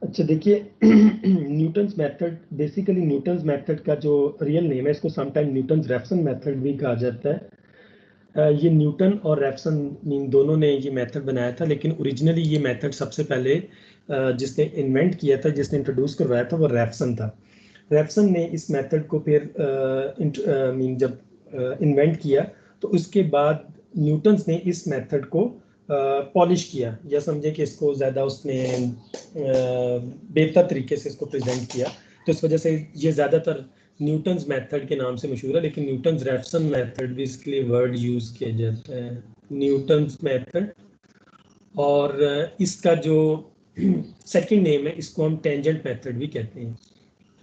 अच्छा देखिए, Newton's method, basically Newton's method का जो रियल नेम है, इसको समटाइम न्यूटन्स रेफसन मेथड भी कहा जाता है। ये न्यूटन और रेफसन इन दोनों ने ये मेथड बनाया था, लेकिन ओरिजिनली ये मेथड सबसे पहले जिसने इन्वेंट किया था, जिसने इंट्रोड्यूस करवाया था, वो रेफसन था। रेफसन ने इस मेथड को फिर जब इन्वेंट किया तो उसके बाद न्यूटन्स ने इस मेथड को पॉलिश किया, या समझे कि इसको ज़्यादा उसने बेहतर तरीके से इसको प्रेजेंट किया, तो इस वजह से ये ज़्यादातर न्यूटन्स मेथड के नाम से मशहूर है। लेकिन न्यूटन्स रेफसन मेथड भी इसके लिए वर्ड यूज किया जाता है, न्यूटन्स मेथड। और इसका जो सेकंड नेम है, इसको हम टेंजेंट मेथड भी कहते हैं।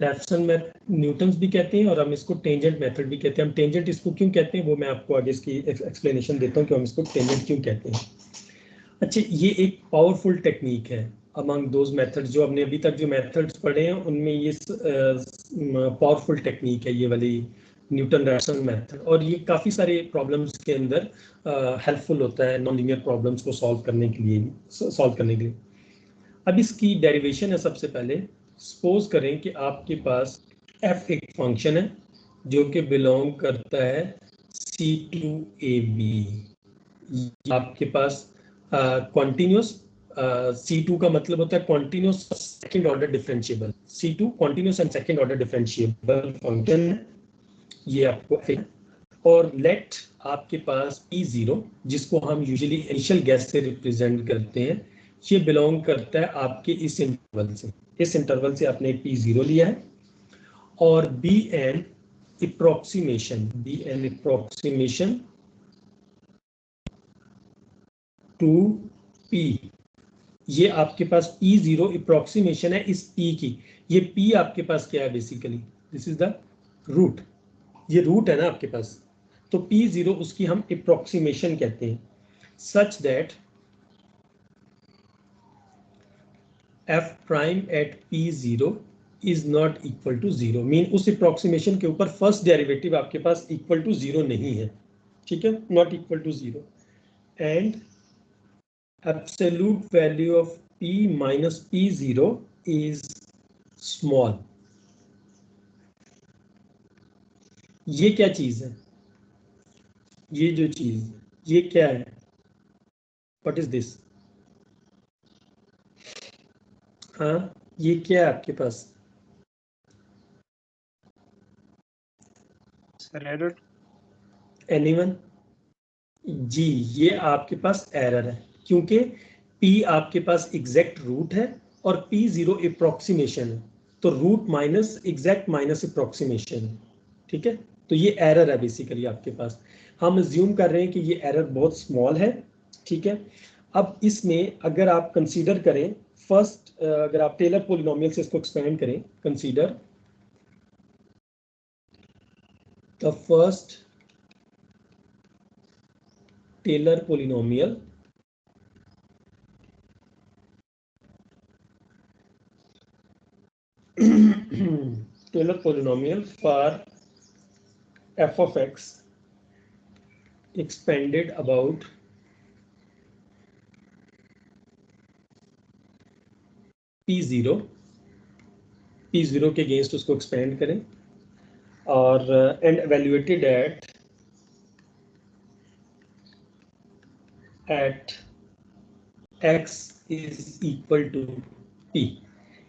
रेफसन में न्यूटन्स भी कहते हैं और हम इसको टेंजेंट मेथड भी कहते हैं। हम टेंजेंट इसको क्यों कहते हैं वो मैं आपको आगे इसकी एक्सप्लेनेशन देता हूँ कि हम इसको टेंजेंट क्यों कहते हैं। अच्छा, ये एक पावरफुल टेक्निक है अमंग दोज मेथड्स जो हमने अभी तक जो मेथड्स पढ़े हैं उनमें ये पावरफुल टेक्निक है, ये वाली न्यूटन रेफसन मेथड। और ये काफ़ी सारे प्रॉब्लम्स के अंदर हेल्पफुल होता है, नॉन लीनियर प्रॉब्लम्स को सॉल्व करने के लिए। अब इसकी डेरिवेशन है। सबसे पहले सपोज करें कि आपके पास f एक फंक्शन है जो कि बिलोंग करता है C2AB। आपके पास कॉन्टिन्यूस C2 का मतलब होता है continuous second order differentiable. C2 continuous and second order differentiable function है, ये आपको। और लेट आपके पास P0, जिसको हम यूजुअली इनिशियल गैस से रिप्रेजेंट करते हैं, ये बिलोंग करता है आपके इस इंटरवल से। इस इंटरवल से आपने P0 लिया है। और Bn अप्रोक्सीमेशन टू P, ये आपके पास P0 अप्रोक्सीमेशन है इस P की। ये P आपके पास क्या है? Basically this is the root. ये रूट है ना आपके पास, तो P0 उसकी हम अप्रोक्सीमेशन कहते हैं, such that f prime at P0 is not equal to 0। Mean उस अप्रोक्सीमेशन के ऊपर फर्स्ट डेरिवेटिव आपके पास इक्वल टू 0 नहीं है, ठीक है, not equal to 0। And absolute value of P minus P0 is small. ये क्या चीज है? ये जो चीज, ये क्या है? What is this? हाँ, ये क्या है आपके पास? Sir error. एनीवन? जी, ये आपके पास एरर है, क्योंकि P आपके पास एग्जैक्ट रूट है और P0 अप्रोक्सीमेशन है, तो root minus exact minus approximation है, ठीक है। तो ये एरर है बेसिकली आपके पास। हम अज्यूम कर रहे हैं कि ये एरर बहुत स्मॉल है, ठीक है। अब इसमें अगर आप कंसीडर करें फर्स्ट, अगर आप टेलर पोलिनोमियल से इसको एक्सपेंड करें, consider the first Taylor polynomial Taylor polynomial for f of x expanded about P0 के अगेंस्ट उसको एक्सपेंड करें और and evaluated at x is equal to p।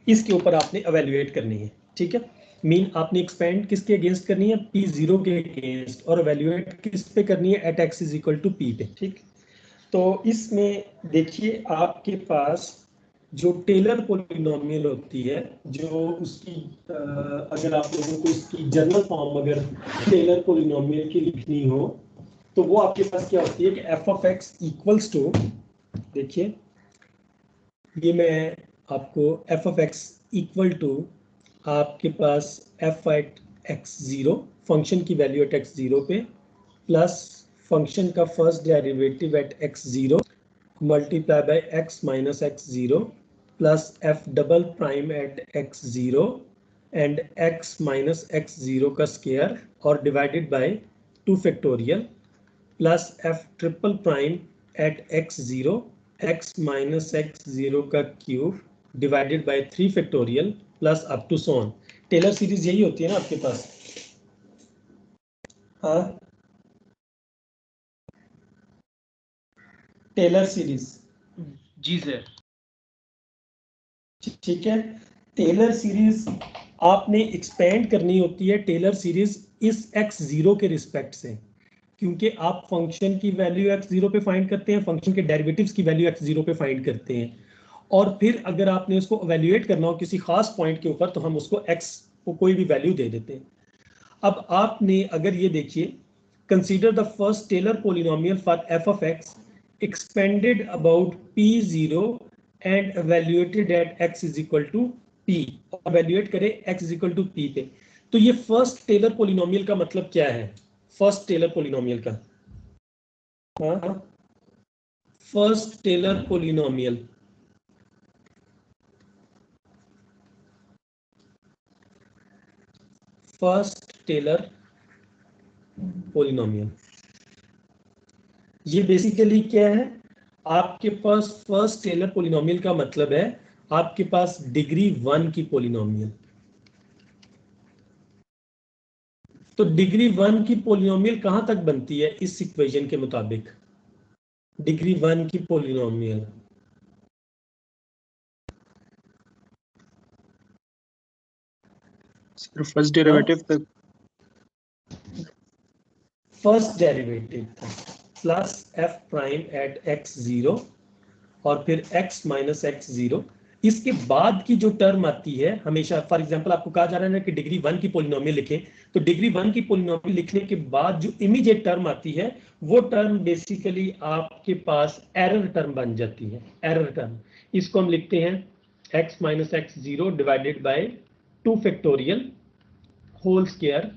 इसके ऊपर आपने एवेल्युएट करनी है, ठीक है। मीन आपने एक्सपेंड किसके अगेंस्ट करनी है? P0 के अगेंस्ट, और एवेल्युएट किस पे करनी है? At x is equal to p पे, ठीक। तो इसमें देखिए आपके पास जो टेलर पोलिनोमियल होती है, जो उसकी अगर आप लोगों को इसकी जनरल फॉर्म अगर टेलर पोलिनोमियल की लिखनी हो तो वो आपके पास क्या होती है कि f of x equals to, देखिए ये मैं आपको f of x equal to आपके पास f एट x0, फंक्शन की वैल्यू एट x0 पे, प्लस फंक्शन का first derivative at x0 multiply by x minus x0 plus f double prime at x0 and x minus x0 का square और divided by 2 factorial plus f triple prime at x0 x minus x0 का cube divided bye 3 factorial plus up to so on. Taylor series यही होती है ना आपके पास? हाँ, Taylor series. जी sir. ठीक है, टेलर सीरीज आपने एक्सपेंड करनी होती है टेलर सीरीज इस x0 के रिस्पेक्ट से, क्योंकि आप फंक्शन की वैल्यू x0 पे फाइंड करते हैं, फंक्शन के डेरिवेटिव्स की वैल्यू x0 पे फाइंड करते हैं, और फिर अगर आपने उसको इवैल्यूएट करना हो किसी खास पॉइंट के ऊपर तो हम उसको x को कोई भी वैल्यू दे देते हैं। अब आपने अगर ये देखिए, consider the first Taylor polynomial for f of x expanded about p0 and evaluated at x is equal to p, और evaluate करें x is equal to p पे। तो ये फर्स्ट टेलर पोलिनोमियल का मतलब क्या है? फर्स्ट टेलर पोलिनोमियल का, हाँ, first Taylor polynomial, first Taylor polynomial, ये बेसिकली क्या है? आपके पास फर्स्ट टेलर पोलिनोमियल का मतलब है आपके पास डिग्री 1 की पोलिनोमियल। तो डिग्री 1 की पोलिनोमियल कहां तक बनती है इस इक्वेशन के मुताबिक? डिग्री 1 की पोलिनोमियल सिर्फ फर्स्ट डेरिवेटिव तक, first derivative plus f prime at x0 और फिर x माइनस x0, इसके बाद की जो टर्म आती है हमेशा, फॉर एग्जांपल आपको कहा जा रहा है ना कि डिग्री 1 की पोलिनोमियल लिखें, तो डिग्री 1 की पोलिनोमियल लिखने के बाद जो इमीडिएट टर्म आती है वो टर्म बेसिकली आपके पास एरर टर्म बन जाती है। एरर टर्म, इसको हम लिखते हैं x minus x0 divided by 2 factorial whole square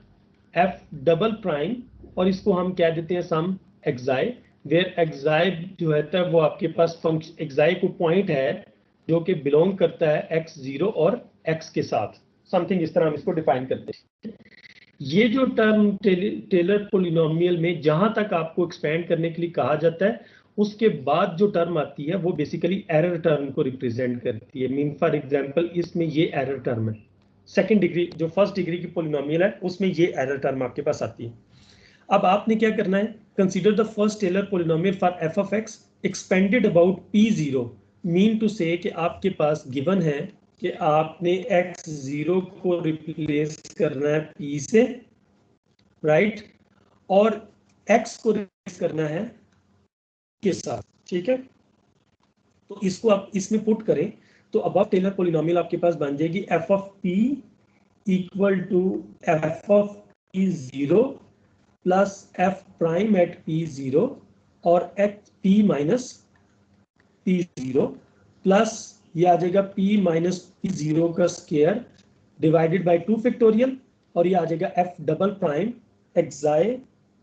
f double prime, और इसको हम क्या देते हैं सम एक्साई, वेयर एक्साई जो है वो आपके पास फंक्शन एक्साई को पॉइंट है जो कि बिलोंग करता है x0 और x के साथ, समथिंग इस तरह हम इसको डिफाइन करते हैं। ये जो टर्म टेलर पोलिनोमियल में जहां तक आपको एक्सपेंड करने के लिए कहा जाता है, उसके बाद जो टर्म आती है वो बेसिकली एरर टर्म को रिप्रेजेंट करती है। मीन फॉर एग्जांपल इसमें ये एरर टर्म है, सेकंड डिग्री जो फर्स्ट डिग्री की पोलिनोमियल है उसमें ये एरर टर्म आपके पास आती है। अब आपने क्या करना है, consider the first Taylor polynomial for f of x expanded about p0, mean to say कि आपके पास गिवन है कि आपने x0 को रिप्लेस करना है p से, राइट, और x को रिप्लेस करना है के साथ, ठीक है। तो इसको आप इसमें पुट करें तो अबव टेलर पोलिनोमियल आपके पास बन जाएगी f of p equal to f of p0 plus f prime at p0 और eight p minus p0 plus ये आ जाएगा p माइनस p0 का स्क्वायर डिवाइडेड बाय 2 फैक्टोरियल, और ये आ जाएगा f double prime एक्साई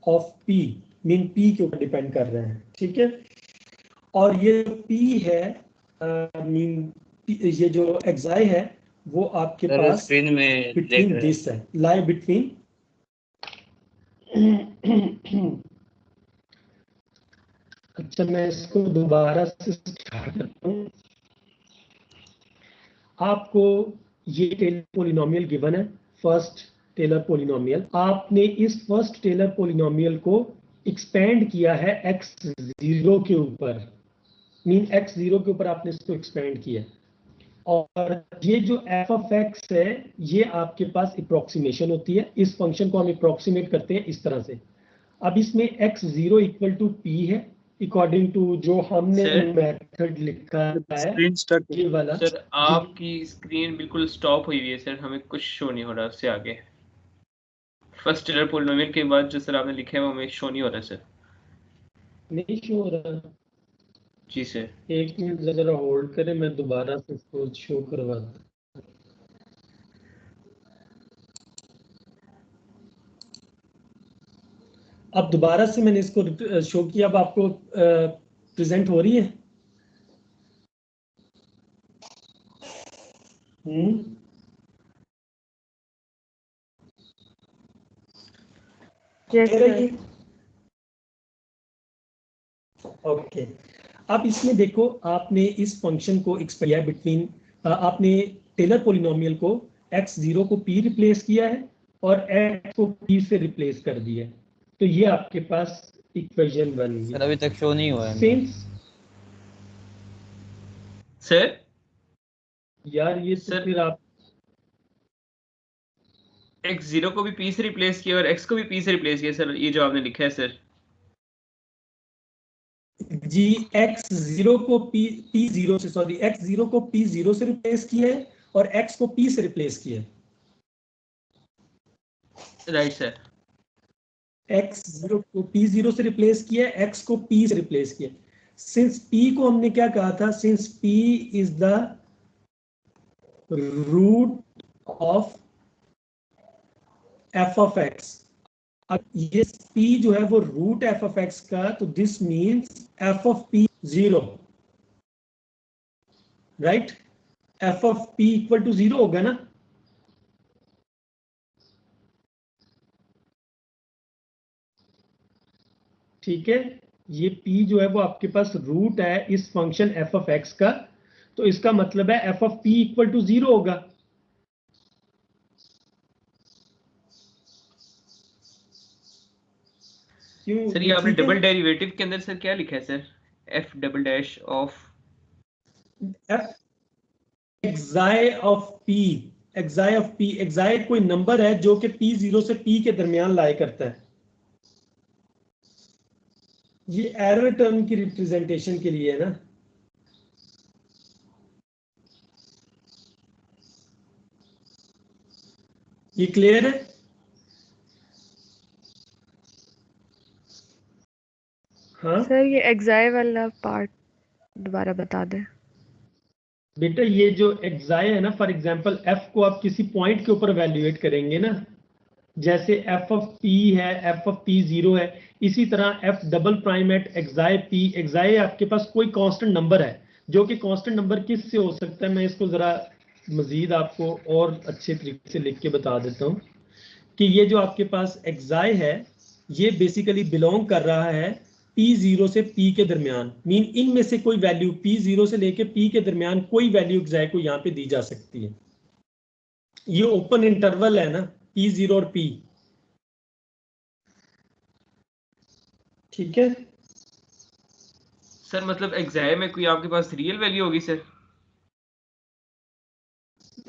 of p, mean p के ऊपर डिपेंड कर रहे हैं, ठीक है। और ये p है मीन ये जो एक्साई है वो आपके पास स्क्रीन में बिटवीन दिस है, लाई बिटवीन अच्छा मैं इसको दोबारा से स्टार्ट करता हूँ। आपको ये टेलर पोलिनोमियल गिवन है, फर्स्ट टेलर पोलिनोमियल, आपने इस फर्स्ट टेलर पोलिनोमियल को एक्सपेंड किया है x0 के ऊपर, मीन x0 के ऊपर आपने इसको एक्सपेंड किया, और ये जो f of x है ये आपके पास अप्रोक्सीमेशन होती है, इस फंक्शन को हम अप्रोक्सीमेट करते हैं इस तरह से। अब इसमें x0 इक्वल टू p है अकॉर्डिंग टू जो हमने मेथड लिखा है, स्क्रीन स्टक ये वाला। सर आपकी स्क्रीन बिल्कुल स्टॉप हुई हुई है सर, हमें कुछ शो नहीं हो रहा उससे आगे। फर्स्ट टेलर पोलिनोमियल के बाद जो सर आपने लिखा है वो हमें शो नहीं हो रहा सर। नहीं शो हो रहा? जी सर। एक मिनट जरा होल्ड करें, मैं दोबारा से इसको शो करवाता हूं। अब दोबारा से मैंने इसको शो किया, अब आपको प्रेजेंट हो रही है? ओके, अब इसमें देखो आपने इस फंक्शन को एक्सपेंड किया बिटवीन आपने टेलर पोलिनोमियल को x0 को p रिप्लेस किया है और x को p से रिप्लेस कर दिया है, तो ये आपके पास इक्वेशन बन गई। सर अभी तक शो नहीं हुआ है सिंस सर यार ये तो सर फिर आप x0 को भी p से रिप्लेस किया और x को भी p से रिप्लेस किया सर, ये जो आपने लिखा है सर। जी x0 को p0 से, सॉरी x0 को p0 से रिप्लेस किया है और x को p से रिप्लेस किया है। Right sir. x0 को p0 से रिप्लेस किया है, x को p से रिप्लेस किया। सिंस p को हमने क्या कहा था, since p is the root of f of x, अब ये p जो है वो रूट f ऑफ x का, तो this means f of p 0, right. f of p equal to 0 होगा ना। ठीक है, ये p जो है वो आपके पास रूट है इस फंक्शन f ऑफ x का, तो इसका मतलब है f of p equal to 0 होगा। क्यों, सर ये आपने डबल डेरिवेटिव के अंदर सर क्या लिखा है sir, f double dash of f xi of p, xi of p, xi कोई नंबर है जो कि p0 से p के दरमियान लाई करता है। ये एरर टर्म की रिप्रेजेंटेशन के लिए है ना। ये क्लियर है? हाँ सर ये एक्साई वाला पार्ट दोबारा बता दें। बेटा, ये जो एक्साई है ना, फॉर एग्जांपल f को आप किसी पॉइंट के ऊपर वैल्यूएट करेंगे ना, जैसे f ऑफ p है, f ऑफ p 0 है, इसी तरह f double prime at एक्साई p, एक्साई आपके पास कोई कांस्टेंट नंबर है, जो कि कांस्टेंट नंबर किस से हो सकता है, मैं इसको जरा मजीद आपको और अच्छे तरीके से लिख के बता देता हूँ कि ये जो आपके पास एक्साई है ये बेसिकली बिलोंग कर रहा है P0 से P के दरमियान, मीन इनमें से कोई वैल्यू P0 से लेके P के दरमियान कोई वैल्यू एक्साई को यहाँ पे दी जा सकती है। ये ओपन इंटरवल है ना P0 और P, ठीक है। सर मतलब एक्साई में कोई आपके पास रियल वैल्यू होगी सर?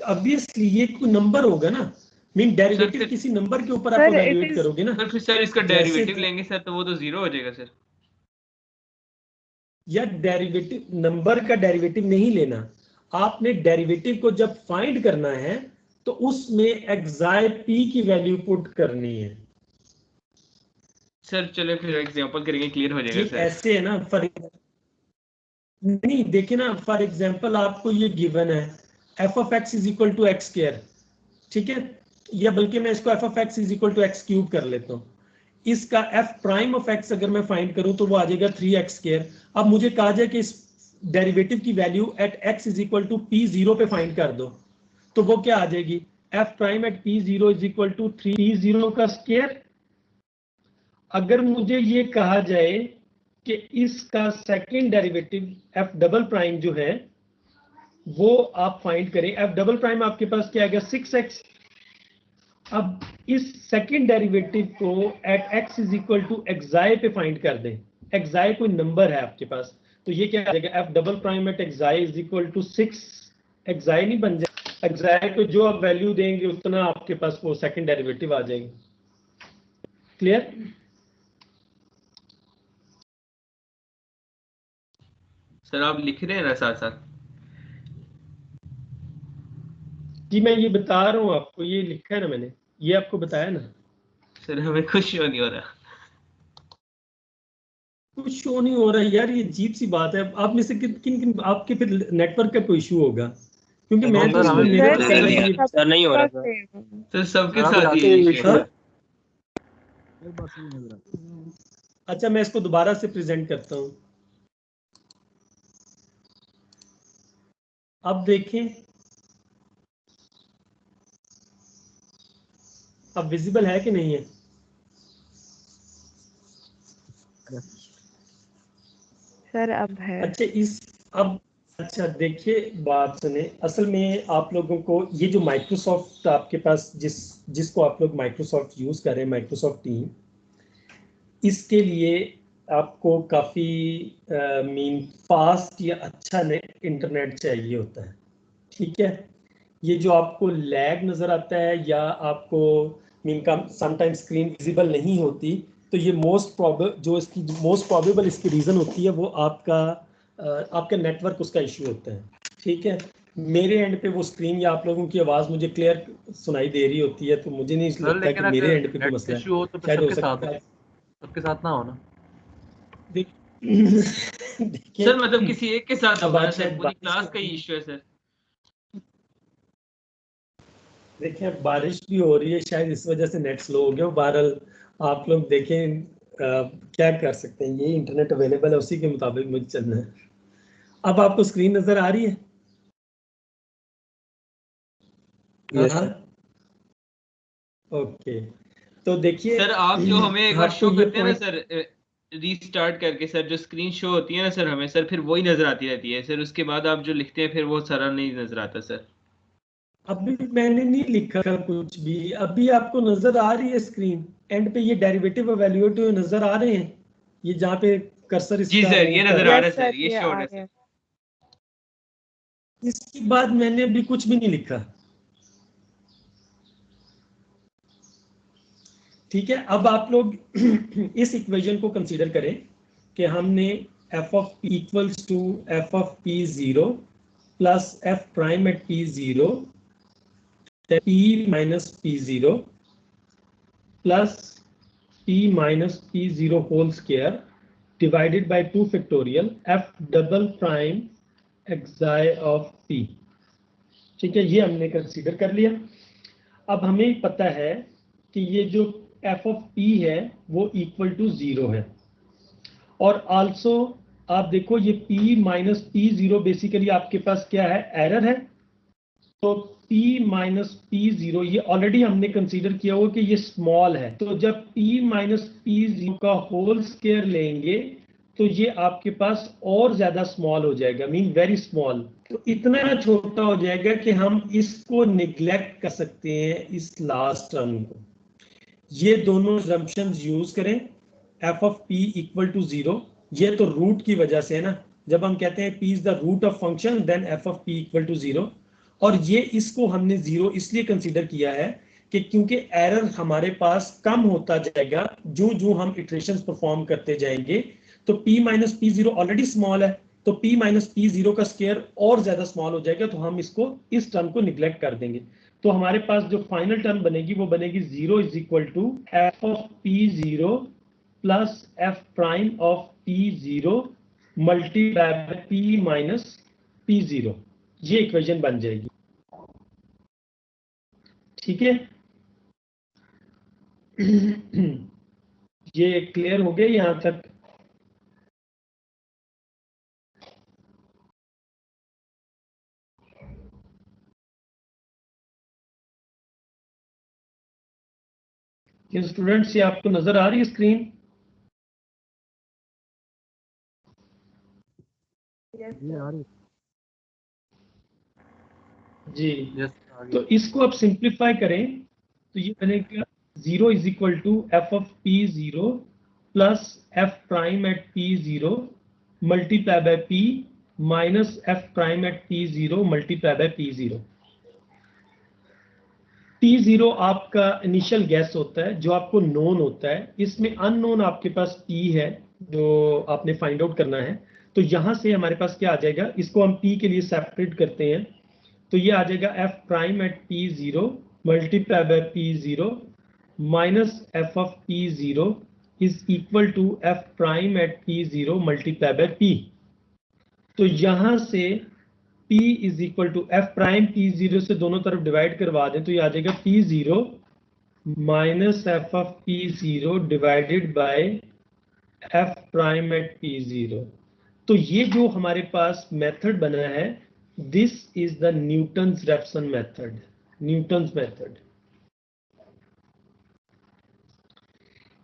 ऑब्वियसली ये कोई नंबर होगा ना, मीन डेरिवेटिव फिर- किसी नंबर के ऊपर आप सर, इवैल्यूएट करोगे ना। सर फिर सर इसका जैसे डेरिवेटिव लेंगे सर तो वो तो 0 हो जाएगा सर। या डेरिवेटिव, नंबर का डेरिवेटिव नहीं लेना, आपने डेरिवेटिव को जब फाइंड करना है तो उसमें एक्साई p की वैल्यू पुट करनी है। सर चलो फिर एग्जांपल करेंगे, क्लियर हो जाएगा ये सर। ऐसे है ना, फॉर नहीं देखिए ना, फॉर एग्जांपल आपको ये गिवन है f of x is equal to x square, ठीक है, या बल्कि मैं इसको f of x is equal to x cube कर लेता हूँ। इसका f प्राइम ऑफ x अगर मैं फाइंड करूं तो वो आ जाएगा 3x स्क्वायर। अब मुझे कहा जाए कि इस डेरिवेटिव की value at x is equal to p0 पे फाइंड कर दो, तो वो क्या आ जाएगी, f prime at p0 is equal to 3p0 का स्क्वायर। अगर मुझे ये कहा जाए कि इसका second derivative f double prime जो है वो आप फाइंड करें, f डबल प्राइम आपके पास क्या आ गया 6x। अब इस सेकंड डेरिवेटिव को at x is equal to xi पे फाइंड कर दें, एक्साई कोई नंबर है आपके पास, तो ये क्या आ जाएगा, f double prime at xi is equal to 6, xi नहीं बन जाए, एक्साई को जो आप वैल्यू देंगे उतना आपके पास वो सेकंड डेरिवेटिव आ जाएगी। क्लियर? सर आप लिख रहे हैं ना साथ साथ? जी मैं ये बता रहा हूँ आपको, ये लिखा है ना मैंने, ये आपको बताया ना। सर हमें कुछ शो नहीं हो रहा। कुछ शो नहीं हो रहा है यार, ये अजीब सी बात है। आप में से किन किन आपके फिर नेटवर्क का कोई इशू होगा, क्योंकि मैं तो सर, हमें मेरे सर, तो नहीं पहले है। ये सर नहीं हो रहा सर। सर सबके सर, साथ अभी ये रात इशू है। हाँ? अच्छा मैं इसको दोबारा से प्रेजेंट करता हूँ, अब देखें, अब विजिबल है कि नहीं है? सर अब है। अच्छा अब अच्छा देखिए, बात सुने, असल में आप लोगों को ये जो माइक्रोसॉफ्ट आपके पास जिसको आप लोग माइक्रोसॉफ्ट यूज कर रहे हैं, माइक्रोसॉफ्ट टीम, इसके लिए आपको काफी मीन फास्ट या अच्छा इंटरनेट चाहिए होता है, ठीक है। ये जो आपको लैग नजर आता है या आपको मीन का समटाइम स्क्रीन विजिबल नहीं होती, तो ये इसकी मोस्ट प्रोबेबल इसकी रीजन होती है वो आपका नेटवर्क उसका इश्यू होता है, ठीक है। मेरे एंड पे वो स्क्रीन या आप लोगों की आवाज मुझे क्लियर सुनाई दे रही होती है, तो मुझे नहीं सर लगता लेकिन कि मेरे अगर एंड पे कोई नेट मसला इशू हो तो है, फिर शायद हो सबके साथ ना हो ना। देखिए सर मतलब किसी एक के साथ अब होगा ना आज सर, शायद पूरी बारिश क्लास का हो ही रही है। इश्यू है सर। देखिए बारिश भी हो रही है, शायद इस वजह से नेट स्लो हो गया। बहरहाल आप लोग देखें, क्या कर सकते हैं, ये इंटरनेट अवेलेबल है, उसी के मुताबिक मुझे चलना है। अब आपको स्क्रीन नजर आ रही है? यस हाँ, ओके। तो देखिए सर आप जो हमें एक बार आपको शो ये करते हैं ना पॉइंट, सर, रीस्टार्ट करके सर, जो स्क्रीन शो होती है ना सर हमें सर, फिर वही नजर आती रहती है सर, उसके बाद आप जो लिखते हैं फिर वो सारा नहीं नजर आता सर। अभी मैंने नहीं लिखा कुछ भी, अभी आपको नजर आ रही है स्क्रीन एंड पे, ये डेरिवेटिव एवेल्यूएटिव नजर आ रहे हैं, ये जहाँ पे कर्सर जी इसका सर ये मूव कर नजर रहा आ है। रहा यस है सर, सर, ये ये शो हो आ रहा है रहे सर। हैं। इसके बाद मैंने अभी कुछ भी नहीं लिखा, ठीक है। अब आप लोग इस इक्वेशन को कंसीडर करें कि हमने f of p equals to f of P zero plus f prime at P zero p minus p zero plus p minus p0 whole square divided by 2 factorial f double prime xi of p, ठीक है। ये हमने consider कर लिया। अब हमें पता है कि ये जो f of p है वो इक्वल टू 0 है, और आल्सो आप देखो ये p माइनस p0 बेसिकली आपके पास क्या है, एरर है। तो p माइनस पी जीरो ये ऑलरेडी हमने कंसीडर किया हुआ कि ये स्मॉल है, तो जब p माइनस पी जीरो का होल स्क्वायर लेंगे तो ये आपके पास और ज्यादा स्मॉल हो जाएगा, मीन वेरी स्मॉल। तो इतना छोटा हो जाएगा कि हम इसको निग्लेक्ट कर सकते हैं, इस लास्ट टर्म को। ये दोनों assumptions यूज करें, f of p equal to 0, ये तो रूट की वजह से है ना, जब हम कहते हैं p is the root of function then f of p equal to 0, और ये इसको हमने 0 इसलिए कंसीडर किया है कि क्योंकि एरर हमारे पास कम होता जाएगा जो जो हम इटरेशंस परफॉर्म करते जाएंगे। तो p minus p zero already small है, तो p माइनस पी जीरो का स्क्वायर और ज्यादा स्मॉल हो जाएगा, तो हम इसको इस टर्म को निग्लेक्ट कर देंगे। तो हमारे पास जो फाइनल टर्म बनेगी वो बनेगी 0 is equal to f of P zero plus f prime of P zero multiply by p minus p zero, ये इक्वेशन बन जाएगी, ठीक है। ये क्लियर हो गया यहां तक? स्टूडेंट्स ये आपको नजर आ रही है स्क्रीन? जी, तो इसको आप सिंप्लीफाई करें तो ये बनेगा 0 is equal to f of P zero plus f prime at P zero multiply by p minus f prime at P zero multiply by p zero. P zero आपका इनिशियल गैस होता है जो आपको known होता है, इसमें unknown आपके पास पी है जो आपने फाइंड आउट करना है। तो यहां से हमारे पास क्या आ जाएगा, इसको हम पी के लिए सेपरेट करते हैं, तो ये आ जाएगा f prime at P zero multiply by p zero minus F of P zero is equal to f prime at P zero multiply by p. तो यहां से p is equal to f prime p zero से दोनों तरफ divide करवा दें तो ये आ जाएगा P zero minus F of P zero divided by F prime at P zero. तो ये जो हमारे पास मेथड बना है, this is the Newton's Raphson method, Newton's method.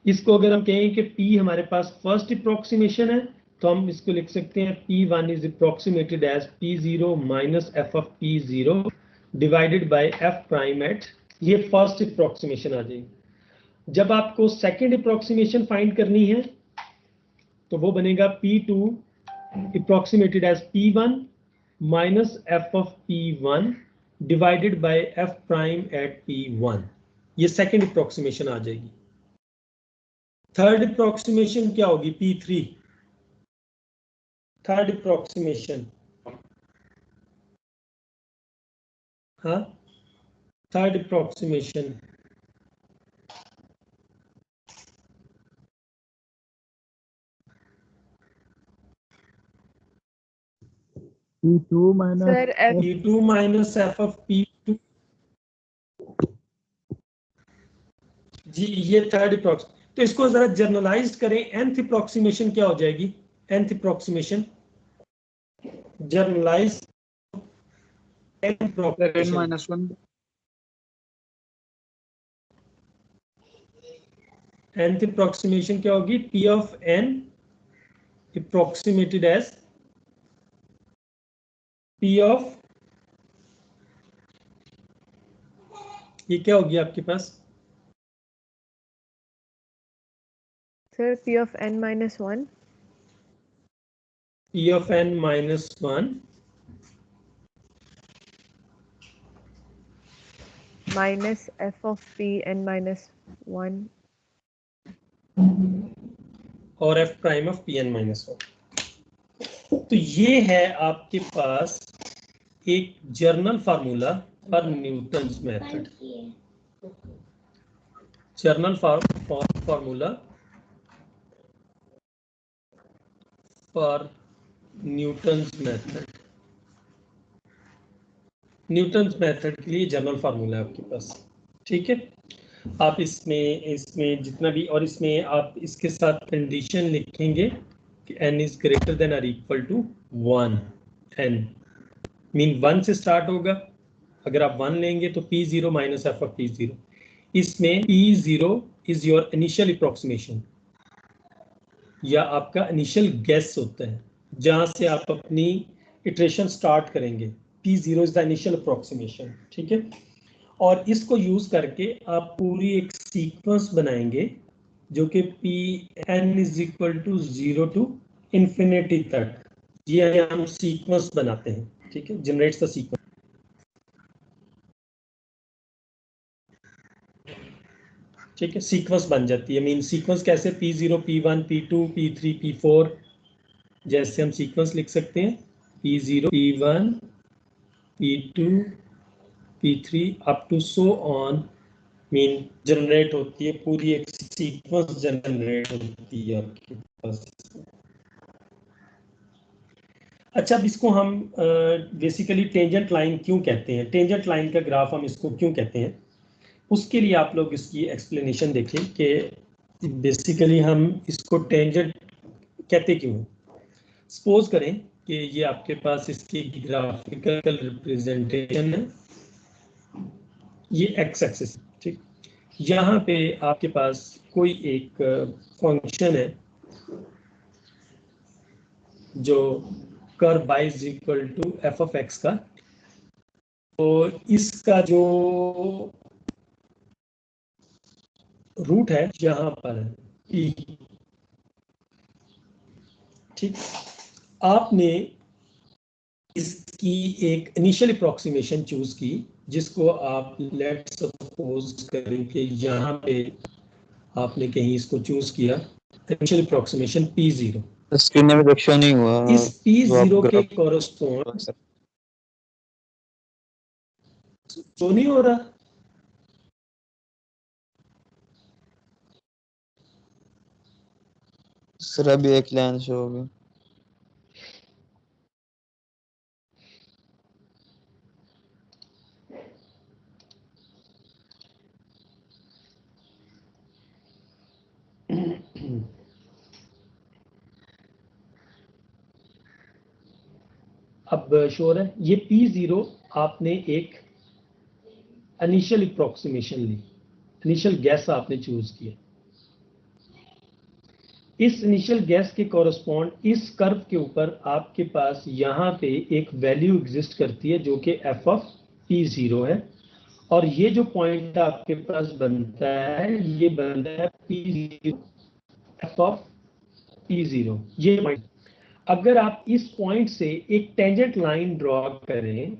इसको अगर हम कहें कि P हमारे पास फर्स्ट अप्रोक्सीमेशन है तो हम इसको लिख सकते हैं P1 is approximated as P0 minus F of P0 divided by F prime at, ये फर्स्ट अप्रोक्सीमेशन आ जाएगी। जब आपको सेकंड अप्रोक्सीमेशन फाइंड करनी है तो वो बनेगा P2 approximated as P1 minus F of P1 divided by F prime at P1, ये सेकंड अप्रोक्सीमेशन आ जाएगी। थर्ड अप्रोक्सीमेशन क्या होगी? P3, थर्ड अप्रोक्सीमेशन, हाँ third approximation P2 minus sir F P2 minus F of P2, जी ये third approx. तो इसको जरा जर्नलाइज करें, nth अप्रोक्सीमेशन क्या हो जाएगी? nth approximation generalized n approximation minus 1 nth approximation क्या होगी? P of n approximated as P of, ये क्या होगी आपके पास? Sir P of n minus 1 P of n minus 1 minus f of P n minus 1 और f prime of Pn minus 1। तो ये है आपके पास एक journal formula for Newton's method, journal formula for Newton's method. Newton's method के लिए journal formula है आपके पास, ठीक है। आप इसमें जितना भी, और इसमें आप इसके साथ कंडीशन लिखेंगे कि n इज ग्रेटर देन और इक्वल टू 1, n मीन 1 से स्टार्ट होगा। अगर आप 1 लेंगे तो P0 minus F of P0, इसमें P0 is your initial approximation या आपका इनिशियल गेस होता है, जहां से आप अपनी इटरेशन स्टार्ट करेंगे। P0 is the initial approximation, ठीक है। और इसको यूज करके आप पूरी एक सीक्वेंस बनाएंगे जो कि Pn is equal to 0 to infinity तक, ये हम सीक्वेंस बनाते हैं, ठीक है, जनरेट्स द सीक्वेंस। ठीक है, सीक्वेंस बन जाती है। मीन सीक्वेंस कैसे? P0 P1 P2 P3 P4, जैसे हम सीक्वेंस लिख सकते हैं P0 P1 P2 P3 up to so on, mean generate होती है पूरी एक सीक्वेंस जनरेट होती है आपके पास। अच्छा, अब इसको हम बेसिकली टेंजेंट लाइन क्यों कहते हैं? टेंजेंट लाइन का ग्राफ हम इसको क्यों कहते हैं? उसके लिए आप लोग इसकी एक्सप्लेनेशन देखें कि बेसिकली हम इसको टेंजेंट कहते क्यों हैं। सपोज करें कि ये आपके पास इसकी ग्राफिकल रिप्रेजेंटेशन है, ये एक्स एक्सिस, ठीक। यहाँ पे आपके पास कोई एक फंक्शन है जो curve y is equal to f of x का, तो इसका जो रूट है यहाँ पर है e, ठीक। आपने इसकी एक इनिशियल अप्रोक्सीमेशन चूज की, जिसको आप लेट सपोज करें कि यहाँ पे आपने कहीं इसको चूज किया इनिशियल अप्रोक्सीमेशन P0। स्क्रीन में भी शो नहीं हुआ। इस P0 के कोरस्पोंड तो नहीं हो रहा। सर अभी एक लाइन शो होगी। अब श्योर है, ये P0 आपने एक इनिशियल अप्रोक्सीमेशन ली, इनिशियल गैस आपने चूज किया। इस इनिशियल गैस के कॉरस्पॉन्ड इस कर्व के ऊपर आपके पास यहाँ पे एक वैल्यू एग्जिस्ट करती है जो कि एफ ऑफ P0 है, और ये जो पॉइंट आपके पास बनता है ये बनता है P0 एफ ऑफ P0, ये पॉइंट। अगर आप इस पॉइंट से एक टेंजेंट लाइन ड्रॉ करें,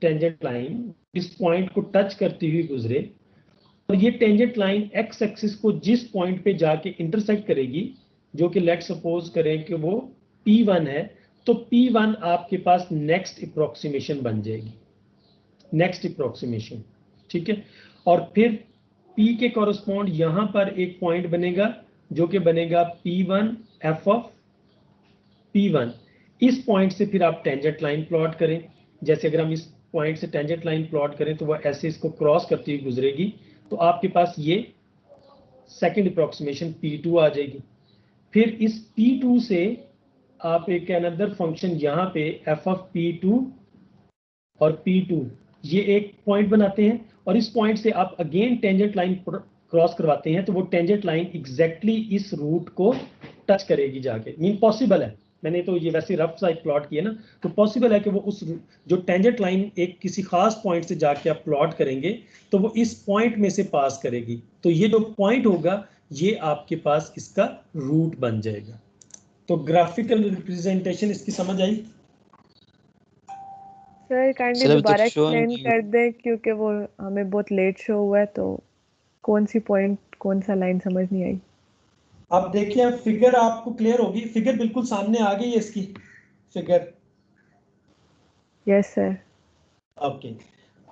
टेंजेंट लाइन इस पॉइंट को टच करती हुई गुजरे, और ये टेंजेंट लाइन एक्स एक्सिस को जिस पॉइंट पे जाके इंटरसेक्ट करेगी, जो कि लेट सपोज करें कि वो P1 है, तो P1 आपके पास नेक्स्ट अप्रोक्सीमेशन बन जाएगी, नेक्स्ट अप्रोक्सीमेशन, ठीक है। और फिर P के कॉरस्पॉन्ड यहाँ पर एक पॉइंट बनेगा जो कि बनेगा P1 एफ ऑफ P1। इस पॉइंट से फिर आप टेंजेंट लाइन प्लॉट करें, जैसे अगर हम इस पॉइंट से टेंजेंट लाइन प्लॉट करें तो वो ऐसे इसको क्रॉस करती हुई गुजरेगी, तो आपके पास ये सेकंड अप्रोक्सीमेशन P2 आ जाएगी। फिर इस P2 से आप एक अनदर फंक्शन यहाँ पे एफ ऑफ P2 और P2 ये एक पॉइंट बनाते हैं, और इस पॉइंट से आप अगेन टेंजेंट लाइन क्रॉस करवाते हैं, तो वो टेंजेंट लाइन एग्जैक्टली इस रूट को टच करेगी जाके। मीन पॉसिबल है, मैंने तो ये वैसे रफ सा एक प्लॉट किया ना, तो पॉसिबल है कि वो उस जो टेंजेंट लाइन एक किसी खास पॉइंट से जाके आप प्लॉट करेंगे तो वो इस पॉइंट में से पास करेगी, तो ये जो पॉइंट होगा ये आपके पास इसका रूट बन जाएगा। तो ग्राफिकल रिप्रेजेंटेशन इसकी समझ आई? सर काइंडली सर, अभी तक दोबारा show एक्सप्लेन नहीं कर दें, क्योंकि वो हमें बहुत लेट शो हुआ है, तो कौन सी पॉइंट कौन सा लाइन समझ नहीं आई। अब देखिए फिगर आपको क्लियर होगी, फिगर बिल्कुल सामने आ गई है इसकी फिगर। Yes sir. ओके,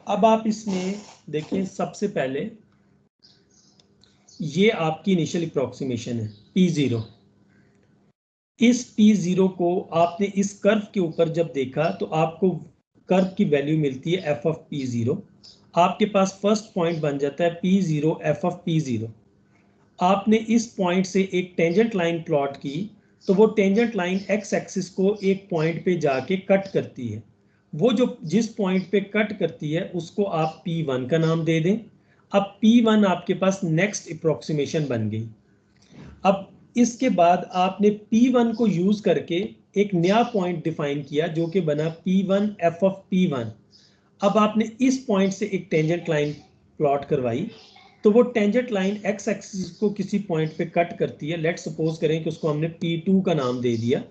अब आप इसमें देखिए सबसे पहले ये आपकी इनिशियल अप्रोक्सीमेशन है P0। इस P0 को आपने इस कर्व के ऊपर जब देखा तो आपको कर्व की वैल्यू मिलती है एफ ऑफ P0। आपके पास फर्स्ट पॉइंट बन जाता है P0 एफ ऑफ P0। आपने इस पॉइंट से एक टेंजेंट लाइन प्लॉट की, तो वो टेंजेंट लाइन एक्स एक्सिस को एक पॉइंट पे जाके कट करती है। वो जो जिस पॉइंट पे कट करती है उसको आप P1 का नाम दे दें। अब P1 आपके पास नेक्स्ट अप्रोक्सीमेशन बन गई। अब इसके बाद आपने P1 को यूज करके एक नया पॉइंट डिफाइन किया जो कि बना P1 एफ ऑफ P1। अब आपने इस पॉइंट से एक टेंजेंट लाइन प्लॉट करवाई, तो वो टेंजेंट लाइन एक्स एक्सिस को किसी पॉइंट पे कट करती है। लेट्स सपोज करें कि उसको हमने P2 का नाम दे दिया।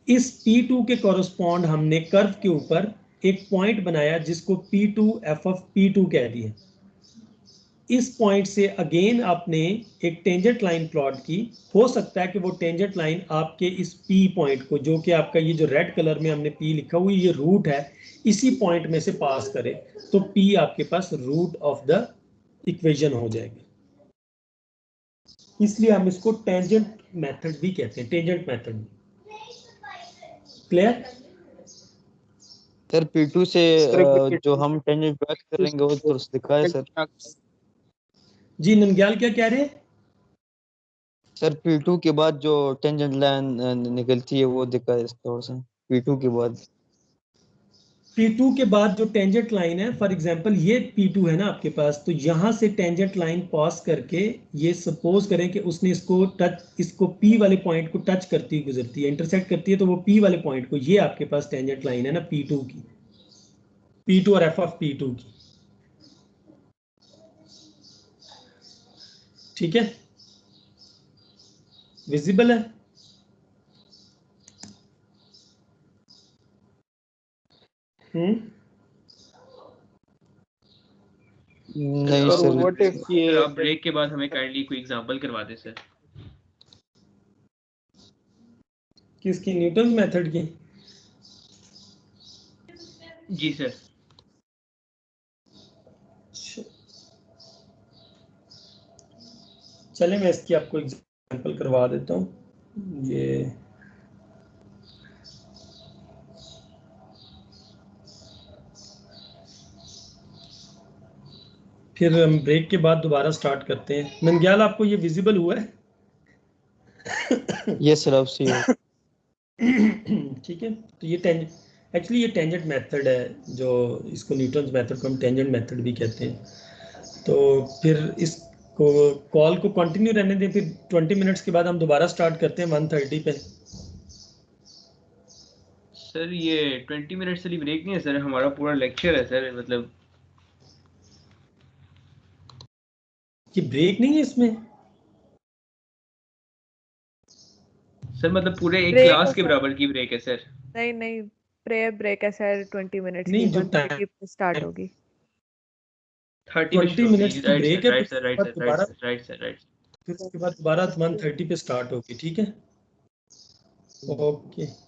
इस P2 के कॉरस्पॉन्ड हमने कर्व के ऊपर एक पॉइंट बनाया जिसको P2 एफ ऑफ P2 कह दिया। इस पॉइंट से अगेन आपने एक टेंजेंट लाइन प्लॉट की। हो सकता है कि वो टेंजेंट लाइन आपके इस P पॉइंट को, जो कि आपका ये जो रेड कलर में हमने P लिखा हुआ ये रूट है, इसी पॉइंट में से पास करे, तो P आपके पास रूट ऑफ द इक्वेशन हो जाएगा। इसलिए हम इसको टेंजेंट मेथड भी कहते हैं, tangent method. Clear? Sir P2 से जो हम टेंजेंट बात करेंगे वो थोड़ा सा दिखाए सर। जी नंदयाल क्या कह रहे हैं? सर P2 के बाद जो टेंजेंट लाइन निकलती है वो दिखाए थोड़ा सा। P2 के बाद P2 के बाद जो टेंजेंट लाइन है, फॉर एग्जांपल ये P2 है ना आपके पास, तो यहाँ से टेंजेंट लाइन पास करके ये सपोज करें कि उसने इसको P वाले पॉइंट को टच करती गुजरती है, इंटरसेक्ट करती है, तो वो P वाले पॉइंट को, ये आपके पास टेंजेंट लाइन है ना P2 की, P2 और एफ ऑफ P2 की। ठीक है, विजिबल है? नहीं सर सर। व्हाट इफ ये आप ब्रेक के बाद हमें काइंडली कोई एग्जांपल करवा दें सर। किसकी? न्यूटन मेथड की? जी सर। चले मैं इसकी आपको एग्जांपल करवा देता हूँ। ये फिर हम ब्रेक के बाद दोबारा स्टार्ट करते हैं। नंदयाल आपको ये विजिबल हुआ है? यस सर, अब सही हो। ठीक है, तो ये एक्चुअली ये टेंजेंट मेथड है, जो इसको न्यूटन्स मेथड को हम टेंजेंट मेथड भी कहते हैं। तो फिर को कॉल को कंटिन्यू रहने दें, फिर 20 मिनट्स के बाद हम दोबारा स्टार्ट करते हैं 1:30 पे। सर ये 20 मिनट्स वाली ब्रेक नहीं है सर, हमारा पूरा लेक्चर है सर, मतलब ये ब्रेक नहीं है इसमें? सर मतलब पूरे एक ब्रेक क्लास है के सर, बराबर की ब्रेक है सर। नहीं नहीं, प्रेयर ब्रेक है सर 20 मिनट्स की, नहीं, जो 1:30 पे स्टार्ट टाइम होगी। 30 पे 20 शुरू मिनट्स होगी, की राइट ब्रेक सर, है, right sir, right sir, right sir, right sir, right sir. फिर उसके बाद दोबारा 1:30 पे स्टार्ट होगी, ठीक है? ओके।